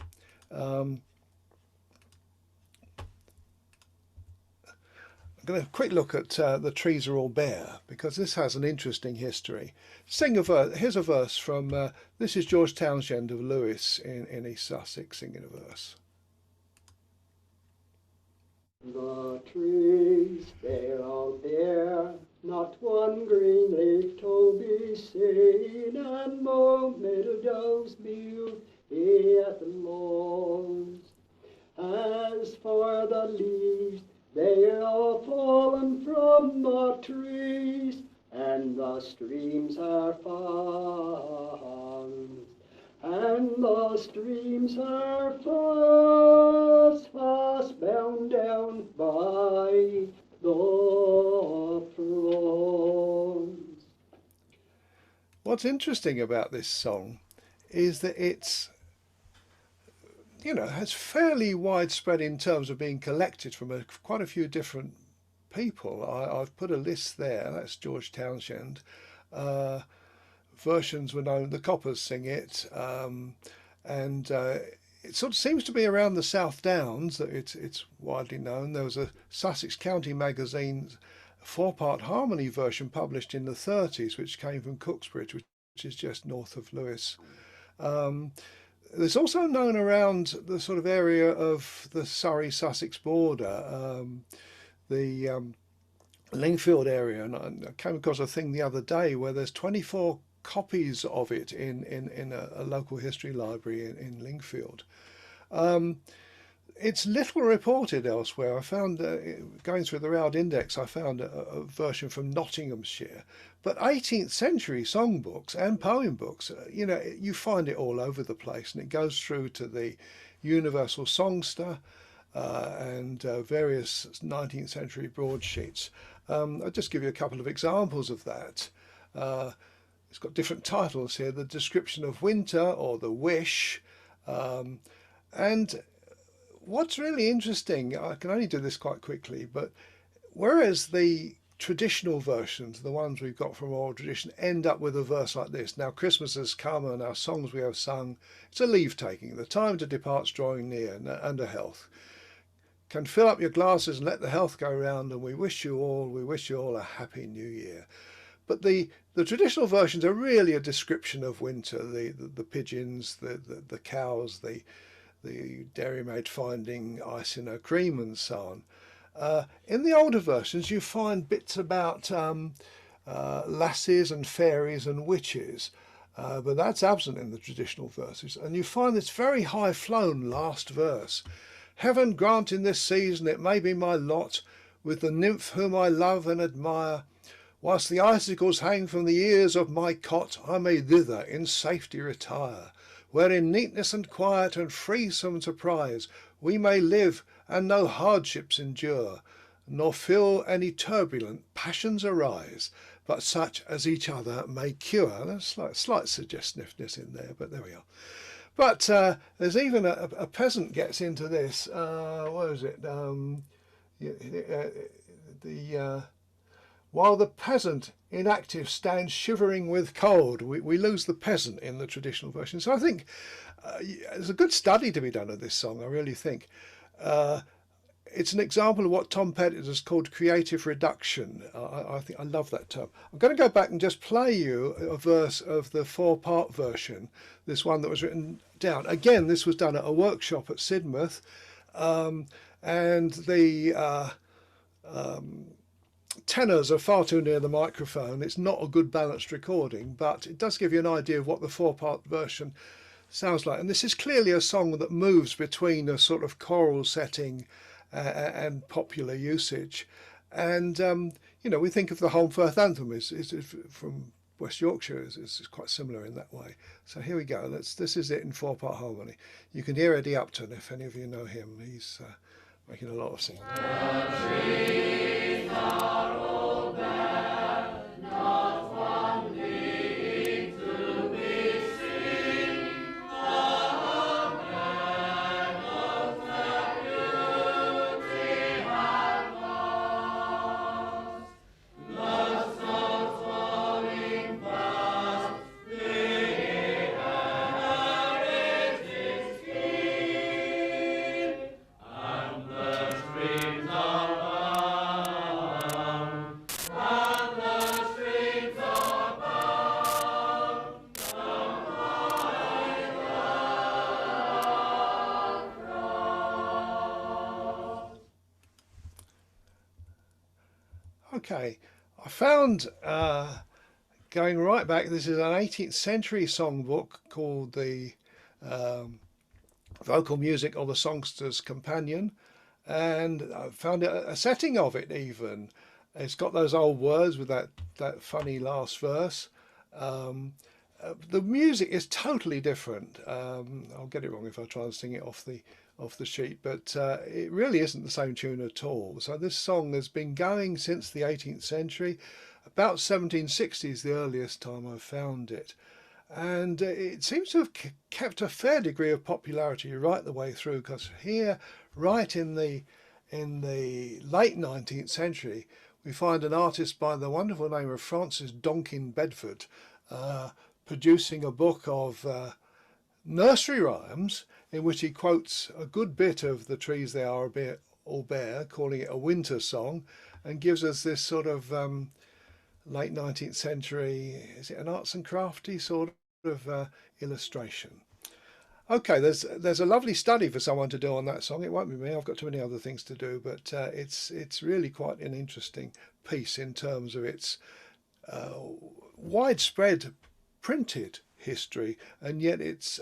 I'm going to have a quick look at The Trees Are All Bare, because this has an interesting history. Here's a verse from, this is George Townshend of Lewes in East Sussex singing a verse. The trees, they're all bare, not one green leaf to be seen, and more meadows mew at the lawns. As for the leaves, they are all fallen from the trees, and the streams are fast, and the streams are fast bound down by the fronds. What's interesting about this song is that it's has fairly widespread in terms of being collected from quite a few different people. I've put a list there. That's George Townshend. Versions were known. The Coppers sing it, and it sort of seems to be around the South Downs that it's widely known. There was a Sussex County magazine 4-part harmony version published in the 30s, which came from Cooksbridge, which is just north of Lewes. There's also known around the sort of area of the Surrey-Sussex border, the Lingfield area, and I came across a thing the other day where there's 24 copies of it in a local history library in Lingfield. It's little reported elsewhere. I found, going through the Roud Index, I found a version from Nottinghamshire. But 18th century songbooks and poem books, you find it all over the place, and it goes through to the Universal Songster and various 19th century broadsheets. I'll just give you a couple of examples of that. It's got different titles here: The Description of Winter or The Wish. And what's really interesting, I can only do this quite quickly, but whereas the traditional versions, the ones we've got from oral tradition, end up with a verse like this: Now Christmas has come and our songs we have sung, it's a leave-taking, the time to depart's drawing near, and a health. Can fill up your glasses and let the health go round, and we wish you all a happy new year. But the traditional versions are really a description of winter, the pigeons, the cows, the dairymaid finding ice in her cream and so on. In the older versions you find bits about lasses and fairies and witches, but that's absent in the traditional verses. And you find this very high flown last verse: Heaven grant in this season it may be my lot, with the nymph whom I love and admire, whilst the icicles hang from the ears of my cot, I may thither in safety retire, where in neatness and quiet and free from surprise we may live and no hardships endure, nor feel any turbulent passions arise, but such as each other may cure. There's slight suggestiveness in there, but there we are. But there's even a peasant gets into this. What is it? While the peasant inactive stands shivering with cold. We lose the peasant in the traditional version. So I think there's a good study to be done of this song, I really think. it's an example of what Tom Pettit has called creative reduction. I think I love that term. I'm going to go back and just play you a verse of the 4-part version, this one that was written down. Again, this was done at a workshop at Sidmouth, and the tenors are far too near the microphone. It's not a good balanced recording, but it does give you an idea of what the 4-part version sounds like. And this is clearly a song that moves between a sort of choral setting and popular usage. And you know, we think of the Home Firth Anthem is from West Yorkshire is quite similar in that way. So here we go. This is it in 4-part harmony. You can hear Eddie Upton if any of you know him. He's making a lot of singing. Okay, I found, going right back, this is an 18th century songbook called the Vocal Music of the Songsters Companion, and I found a setting of it even. It's got those old words with that funny last verse. The music is totally different. I'll get it wrong if I try and sing it off the sheet, but it really isn't the same tune at all. So this song has been going since the 18th century. About 1760 is the earliest time I've found it, and it seems to have kept a fair degree of popularity right the way through, because here, right in the late 19th century, we find an artist by the wonderful name of Francis Donkin Bedford producing a book of nursery rhymes in which he quotes a good bit of The Trees They Are All Bare, calling it a winter song, and gives us this sort of late 19th century, is it an arts and crafty sort of illustration. Okay, there's a lovely study for someone to do on that song. It won't be me, I've got too many other things to do, but it's really quite an interesting piece in terms of its widespread printed history, and yet its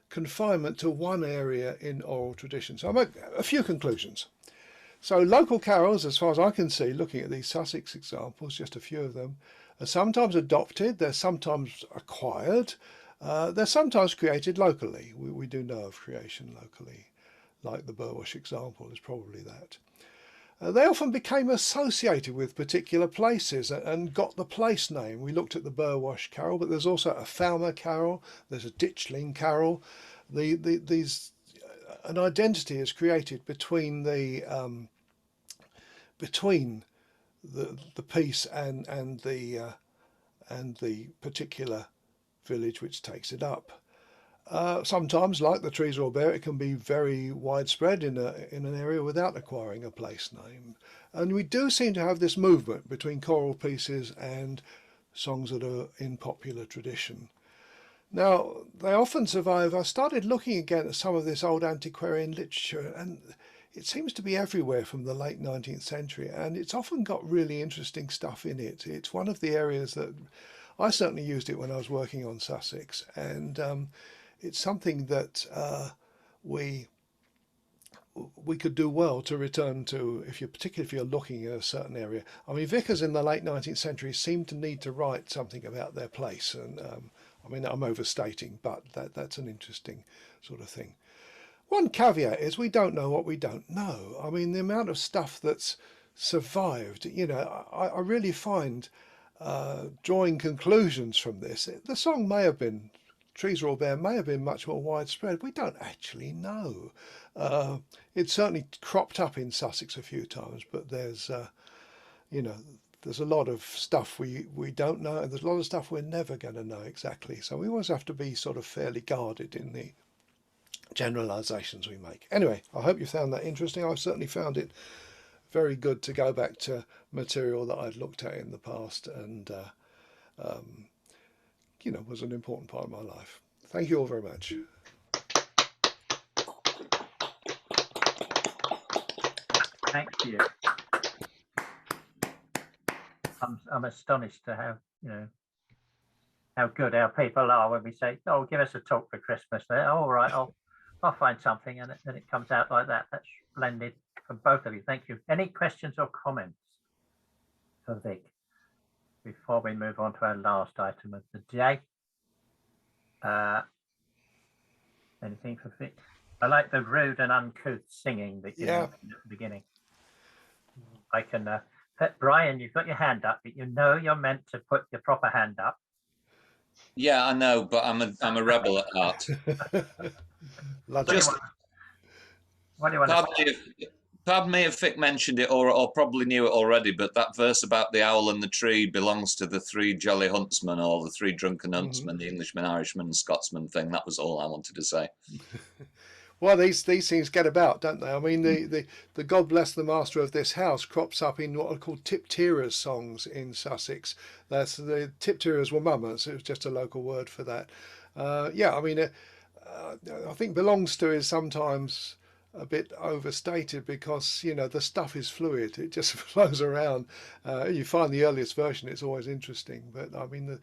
confinement to one area in oral tradition. So I'll make a few conclusions. So local carols, as far as I can see, looking at these Sussex examples, just a few of them, are sometimes adopted, they're sometimes acquired, they're sometimes created locally. We do know of creation locally, like the Burwash example is probably that. They often became associated with particular places and got the place name. We looked at the Burwash Carol, but there's also a Falmer Carol, there's a Ditchling Carol. An identity is created between the piece and the particular village which takes it up. Sometimes, like The Trees Are All Bare, it can be very widespread in an area without acquiring a place name. And we do seem to have this movement between choral pieces and songs that are in popular tradition. Now, they often survive. I started looking again at some of this old antiquarian literature, and it seems to be everywhere from the late 19th century, and it's often got really interesting stuff in it. It's one of the areas that I certainly used it when I was working on Sussex, and it's something that we could do well to return to, particularly if you're looking at a certain area. I mean, vicars in the late 19th century seemed to need to write something about their place, and I mean, I'm overstating, but that's an interesting sort of thing. One caveat is we don't know what we don't know. I mean, the amount of stuff that's survived, you know, I really find drawing conclusions from this. The song may have been, Trees Are All Bare may have been much more widespread. We don't actually know. It certainly cropped up in Sussex a few times, but there's, you know, there's a lot of stuff we don't know, and there's a lot of stuff we're never going to know exactly. So we always have to be sort of fairly guarded in generalizations we make. Anyway, I hope you found that interesting. I've certainly found it very good to go back to material that I'd looked at in the past and you know, was an important part of my life. Thank you all very much. Thank you. I'm astonished to how, you know, how good our people are when we say, "Oh, give us a talk for Christmas." There, all right, I'll find something, and then it comes out like that. That's splendid from both of you. Thank you. Any questions or comments for Vic before we move on to our last item of the day? Anything for Vic? I like the rude and uncouth singing that you mentioned at the beginning. I can, Brian, you've got your hand up, but you know you're meant to put your proper hand up. Yeah, I know, but I'm a rebel at heart. Just, what do you want to say? Pardon me if Vic mentioned it or probably knew it already, but that verse about the owl and the tree belongs to the three jolly huntsmen or the three drunken huntsmen, the Englishman, Irishman, and Scotsman thing. That was all I wanted to say. Well, these things get about, don't they? I mean, the God Bless the Master of This House crops up in what are called tip-tearers songs in Sussex. That's the tip-tearers were mummers. It was just a local word for that. Yeah, I mean, I think belongs to is sometimes a bit overstated because, you know, the stuff is fluid. It just flows around. You find the earliest version, it's always interesting. But I mean,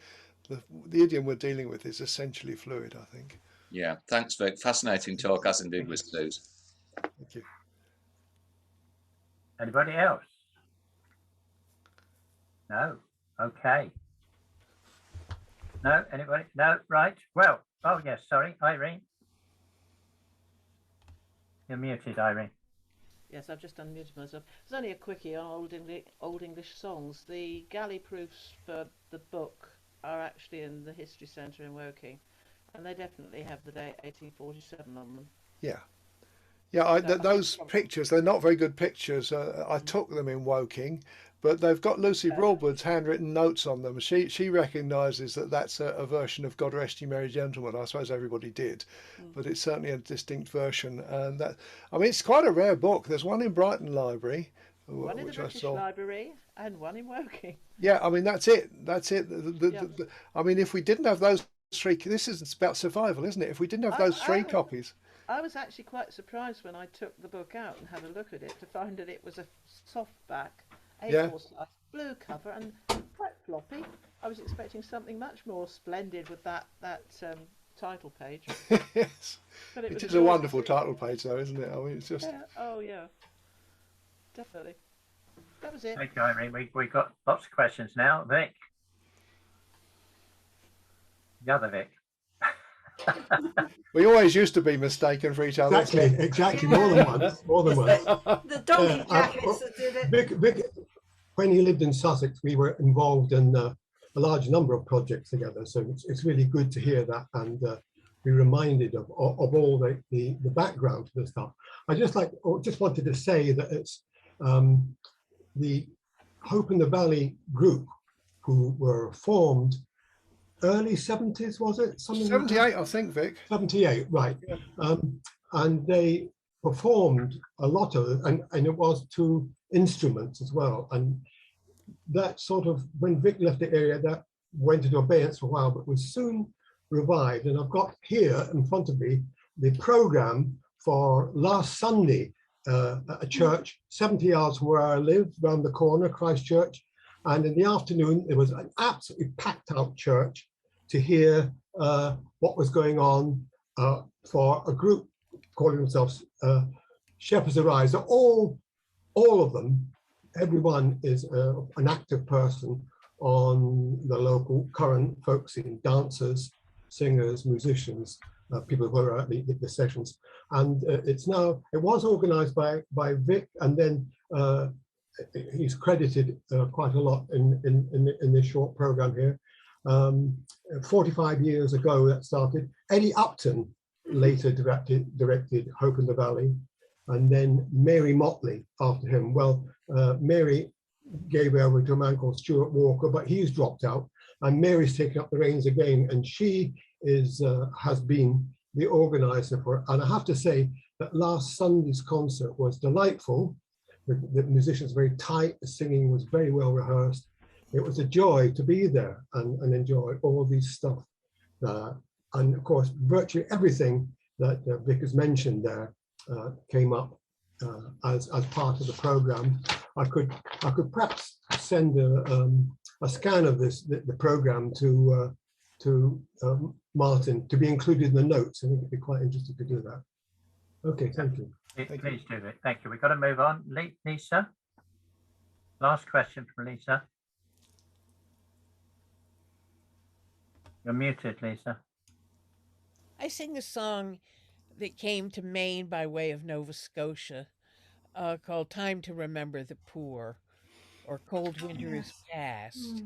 the idiom we're dealing with is essentially fluid, I think. Yeah, thanks, Vic. Fascinating talk, as indeed was Sue's. Thank you. Anybody else? No? Okay. No? Anybody? No? Right. Well, oh, yes, sorry. Irene. You're muted, Irene. Yes, I've just unmuted myself. There's only a quickie on Old English songs. The galley proofs for the book are actually in the History Centre in Woking. And they definitely have the date 1847 on them. Yeah. Yeah, those pictures, they're not very good pictures. I took them in Woking, but they've got Lucy Broadwood's handwritten notes on them. She recognises that that's a version of God Rest Ye Merry Gentlemen. I suppose everybody did, but it's certainly a distinct version. And that, I mean, it's quite a rare book. There's one in Brighton Library. One in the British Library and one in Woking. Yeah, I mean, that's it. That's it. I mean, if we didn't have those three, this is about survival, isn't it? If we didn't have those three copies. I was actually quite surprised when I took the book out and had a look at it to find that it was a softback, A4 size, blue cover and quite floppy. I was expecting something much more splendid with that title page. Yes, but it is a wonderful title page, though, isn't it? I mean, it's just. Yeah. Oh yeah, definitely. That was it. Thank you, Irene. We got lots of questions now. Vic. The other Vic. We always used to be mistaken for each other. Exactly. More than once. The donkey jackets that did it. Vic, when he lived in Sussex, we were involved in a large number of projects together. So it's really good to hear that and be reminded of all the background to this stuff. I just wanted to say that it's the Hope in the Valley group who were formed early 70s, was it? 78, like I think, Vic. 78, right. Yeah. And they performed a lot of it, and it was to instruments as well. And that sort of, when Vic left the area, that went into abeyance for a while, but was soon revived. And I've got here in front of me the program for last Sunday at a church 70 yards from where I live, round the corner, Christchurch. And in the afternoon, it was an absolutely packed out church to hear what was going on for a group calling themselves Shepherds Arise. So all of them, everyone is an active person on the local current folk scene, dancers, singers, musicians, people who are at the sessions. And it was organized by Vic, and then he's credited quite a lot in this short program here. 45 years ago that started. Eddie Upton later directed Hope in the Valley, and then Mary Motley after him. Well, Mary gave over to a man called Stuart Walker, but he's dropped out, and Mary's taken up the reins again, and she has been the organizer for it. And I have to say that last Sunday's concert was delightful. The musicians were very tight, the singing was very well rehearsed. It was a joy to be there and enjoy all these stuff. And of course, virtually everything that Vic has mentioned there came up as part of the program. I could perhaps send a scan of the program to Martin to be included in the notes. I think it'd be quite interesting to do that. Okay, thank you. Please do it. Thank you. We've got to move on. Lisa, last question from Lisa. You're muted, Lisa. I sing a song that came to Maine by way of Nova Scotia called Time to Remember the Poor, or Cold Winter is Past.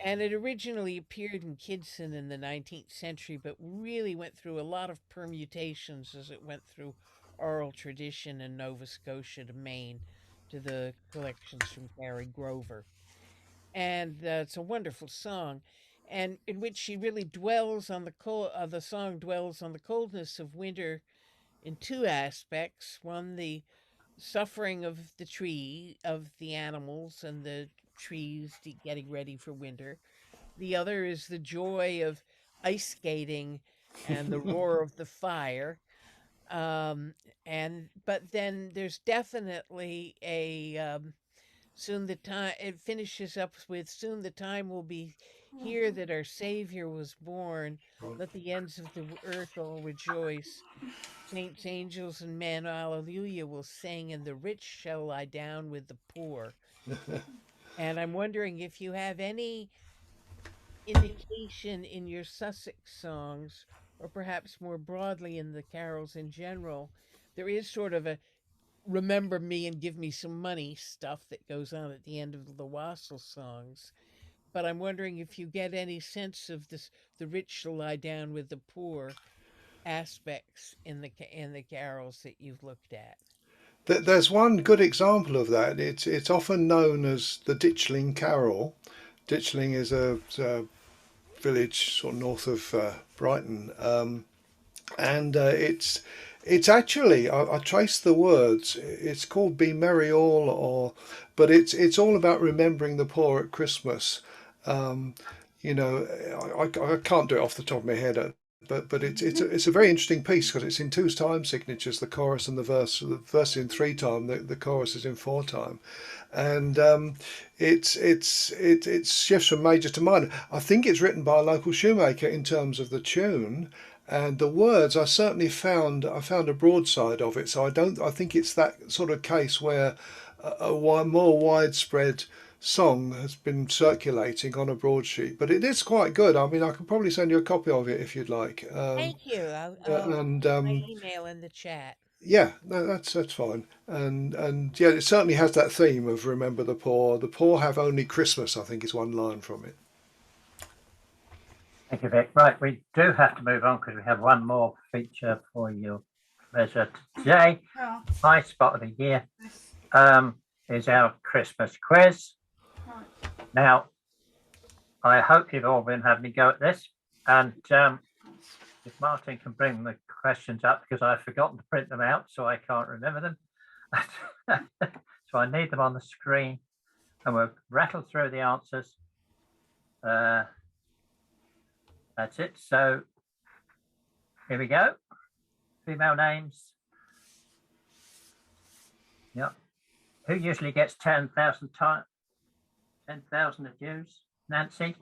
And it originally appeared in Kidson in the 19th century, but really went through a lot of permutations as it went through oral tradition in Nova Scotia to Maine, to the collections from Gary Grover. And it's a wonderful song, and in which she really dwells on the song dwells on the coldness of winter in two aspects. One, the suffering of the animals and the trees getting ready for winter. The other is the joy of ice skating and the roar of the fire. But then there's definitely a soon the time, it finishes up with, soon the time will be here that our Savior was born. Let the ends of the earth all rejoice. Saints, angels, and men, hallelujah, will sing, and the rich shall lie down with the poor. And I'm wondering if you have any indication in your Sussex songs, or perhaps more broadly in the carols in general, there is sort of a remember me and give me some money stuff that goes on at the end of the Wassel songs. But I'm wondering if you get any sense of this, the rich shall lie down with the poor aspects in the carols that you've looked at. There's one good example of that. It's often known as the Ditchling Carol. Ditchling is a village sort of north of Brighton, and it's actually, I traced the words. It's called "Be Merry All," but it's all about remembering the poor at Christmas. You know, I can't do it off the top of my head, but it's a very interesting piece because it's in two time signatures, the chorus and the verse. The verse is in 3 time, the chorus is in 4 time, and it shifts from major to minor. I think it's written by a local shoemaker in terms of the tune. And the words, I certainly found a broadside of it. So I think it's that sort of case where a more widespread song has been circulating on a broadsheet. But it is quite good. I mean, I could probably send you a copy of it if you'd like. Thank you. I'll my email in the chat. Yeah, no, that's fine. And yeah, it certainly has that theme of remember the poor. The poor have only Christmas, I think is one line from it. Thank you, Vic. Right, we do have to move on because we have one more feature for your pleasure today. My spot of the year is our Christmas quiz. Now, I hope you've all been having a go at this, and if Martin can bring the questions up, because I've forgotten to print them out, so I can't remember them. So I need them on the screen, and we'll rattle through the answers. That's it. So here we go. Female names. Yep. Who usually gets 10,000 times? 10,000 of Jews? Nancy?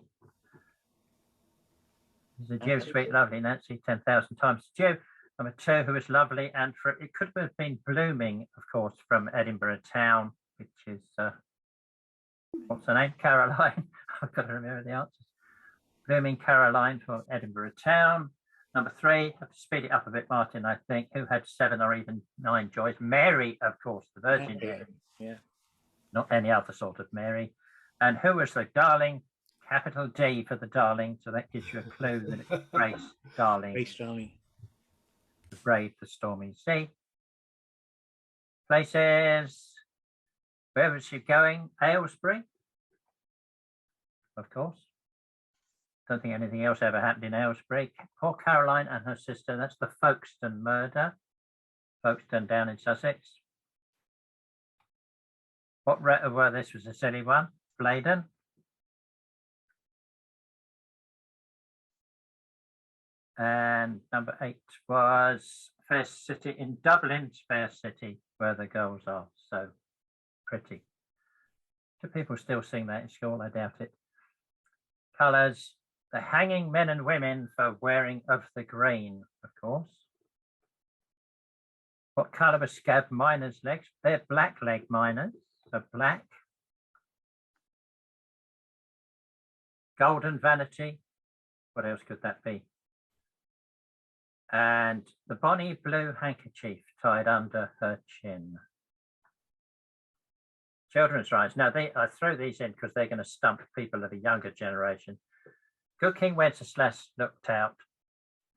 Is a Jew, sweet, lovely Nancy, 10,000 times Jew. Number 2, who is lovely, and it could have been Blooming, of course, from Edinburgh Town, which is what's her name? Caroline. I've got to remember the answers. Blooming Caroline from Edinburgh Town. Number 3, have to speed it up a bit, Martin, I think. Who had 7 or even 9 joys? Mary, of course, the Virgin Mary. Yeah. Not any other sort of Mary. And who was the darling? Capital D for the darling. So that gives you a clue that it's Grace Darling. Grace Darling. The brave, the stormy sea. Places. Where was she going? Aylesbury, of course. don't think anything else ever happened in Aylesbury. Poor Caroline and her sister, that's the Folkestone murder. Folkestone down in Sussex. What, well, this was a silly one. Bladen. And number 8 was Fair City in Dublin's Fair City, where the girls are so pretty. Do people still sing that in school? I doubt it. Colours, the hanging men and women for wearing of the green, of course. What colour were scab miners' legs? They're black leg miners, so black. Golden vanity. What else could that be? And the bonny blue handkerchief tied under her chin. Children's rhymes. Now, I throw these in because they're going to stump people of a younger generation. Good King Wenceslas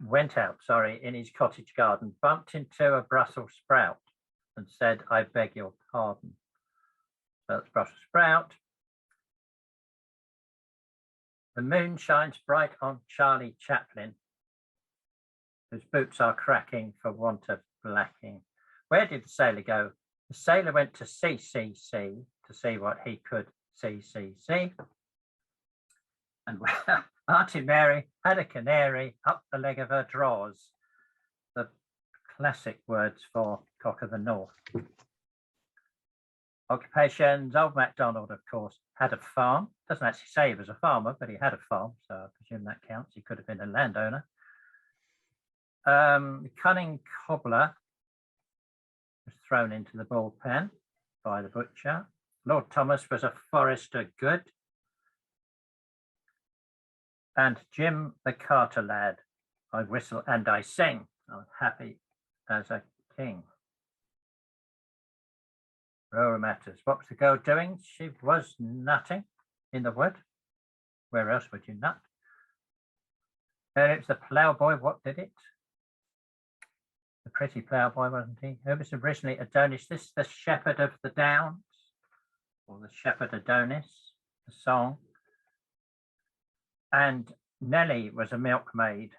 went out, in his cottage garden, bumped into a Brussels sprout and said, I beg your pardon. So that's Brussels sprout. The moon shines bright on Charlie Chaplin, whose boots are cracking for want of blacking. Where did the sailor go? The sailor went to CCC to see what he could see. And Auntie Mary had a canary up the leg of her drawers. The classic words for Cock of the North. Occupations, old MacDonald, of course, had a farm. Doesn't actually say he was a farmer, but he had a farm, so I presume that counts. He could have been a landowner. Cunning cobbler was thrown into the bullpen by the butcher. Lord Thomas was a forester good. And Jim the carter lad, I whistle and I sing. I'm happy as a king. Rural matters. What was the girl doing? She was nutting in the wood. Where else would you nut? And it was the ploughboy. What did it? The pretty ploughboy, wasn't he? Who was originally Adonis? This is the Shepherd of the Downs, or the Shepherd Adonis, the song. And Nellie was a milkmaid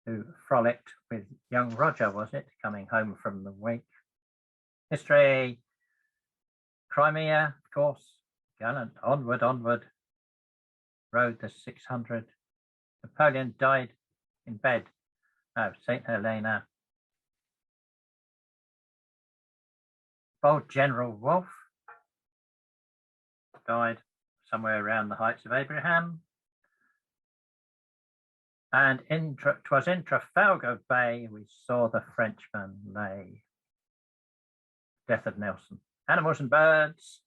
who frolicked with young Roger, was it? Coming home from the wake. History. Crimea, of course. Gallant. Onward, onward. Road the 600. Napoleon died in bed. Oh, St. Helena. Bold General Wolfe died somewhere around the Heights of Abraham. And 'twas in Trafalgar Bay we saw the Frenchman lay. Death of Nelson. Animals and birds.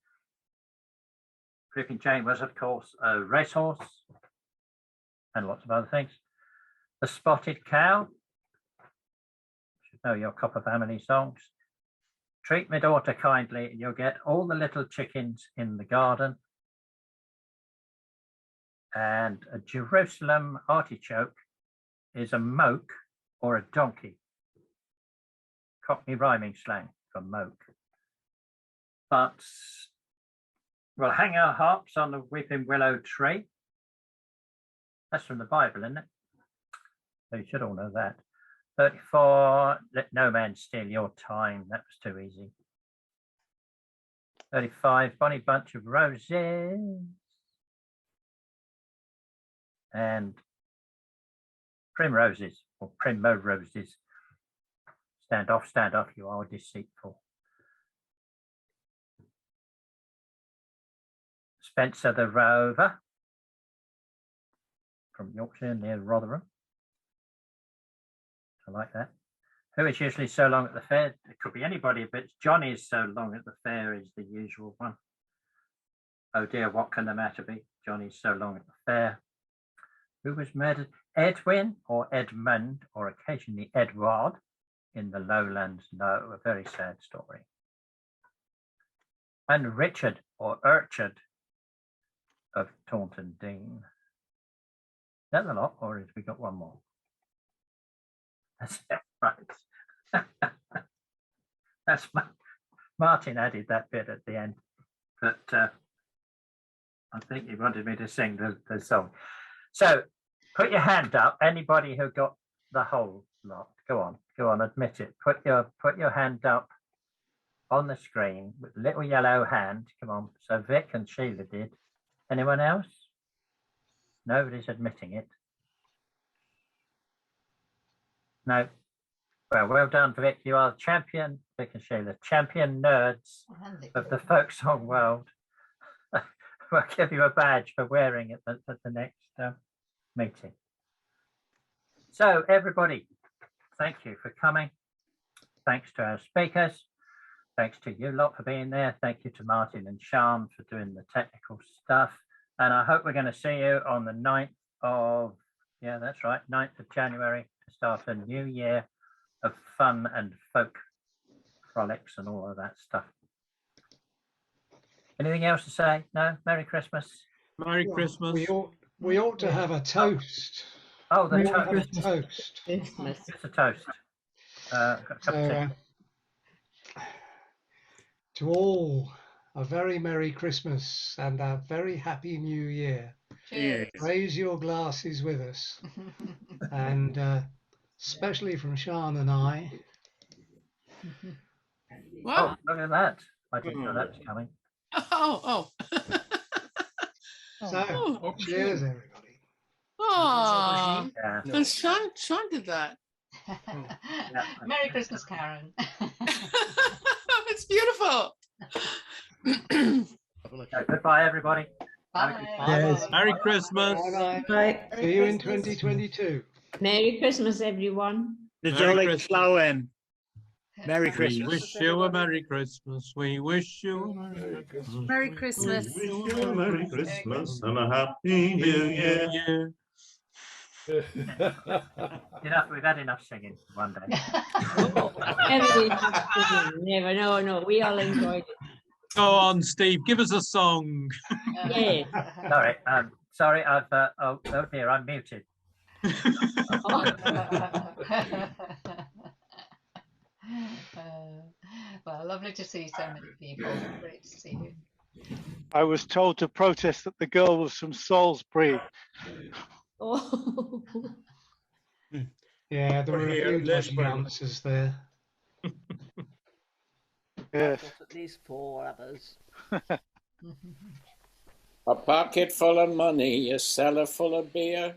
Creeping Jane was, of course, a racehorse and lots of other things. The Spotted Cow. You should know your Copper Family songs. Treat my daughter kindly and you'll get all the little chickens in the garden. And a Jerusalem artichoke is a moke or a donkey. Cockney rhyming slang for moke. But we'll hang our harps on the weeping willow tree. That's from the Bible, isn't it? So you should all know that. 34, let no man steal your time. That was too easy. 35, bonny bunch of roses. And primroses, or primrose roses. Stand off, you are deceitful. Spencer the Rover, from Yorkshire near Rotherham. I like that. Who is usually so long at the fair? It could be anybody, but Johnny is so long at the fair is the usual one. Oh dear, what can the matter be? Johnny's so long at the fair. Who was murdered? Edwin or Edmund, or occasionally Edward in the Lowlands? No, a very sad story. And Richard or Urchard of Taunton Dean. Is that the lot, or have we got one more? That's it, right. That's Martin added that bit at the end, but I think you wanted me to sing the song. So put your hand up. Anybody who got the whole lot. Go on, admit it. Put your hand up on the screen with a little yellow hand. Come on. So Vic and Sheila did. Anyone else? Nobody's admitting it. No. Well done, Vic. You are champion, Vic and Sheila, champion nerds of the folk song world. We'll give you a badge for wearing it at the next meeting. So everybody, thank you for coming. Thanks to our speakers. Thanks to you lot for being there. Thank you to Martin and Sean for doing the technical stuff. And I hope we're going to see you on the 9th of, 9th of January to start a new year of fun and folk frolics and all of that stuff. Anything else to say? No? Merry Christmas. Merry Christmas. We ought to have a toast. Oh, the toast. It's a toast. To all, a very Merry Christmas and a very Happy New Year. Cheers. Raise your glasses with us. And especially from Sean and I. Wow. Oh, look at that. I didn't know that was coming. Oh. So, cheers, everybody. Oh, Yeah. and Sean did that. Merry Christmas, Karen. It's beautiful. Goodbye, everybody. Bye. Yes. Merry Christmas. Bye. See you in 2022. Merry Christmas, everyone. The Merry Jolly Christmas. Clowen. Merry We Christmas. wish you a Merry Christmas. We wish you a Merry Christmas. Merry Christmas. We wish you a Merry Christmas and a Happy New Year. We've had enough singing for one day. Never, no. We all enjoyed it. Go on, Steve. Give us a song. Yeah. Sorry. I've. Oh dear, I'm muted. Well, lovely to see so many people. Great to see you. I was told to protest that the girl was from Salisbury. Oh. Yeah, there were a few dodgy answers there. Yes. At least 4 others. A pocket full of money, a cellar full of beer.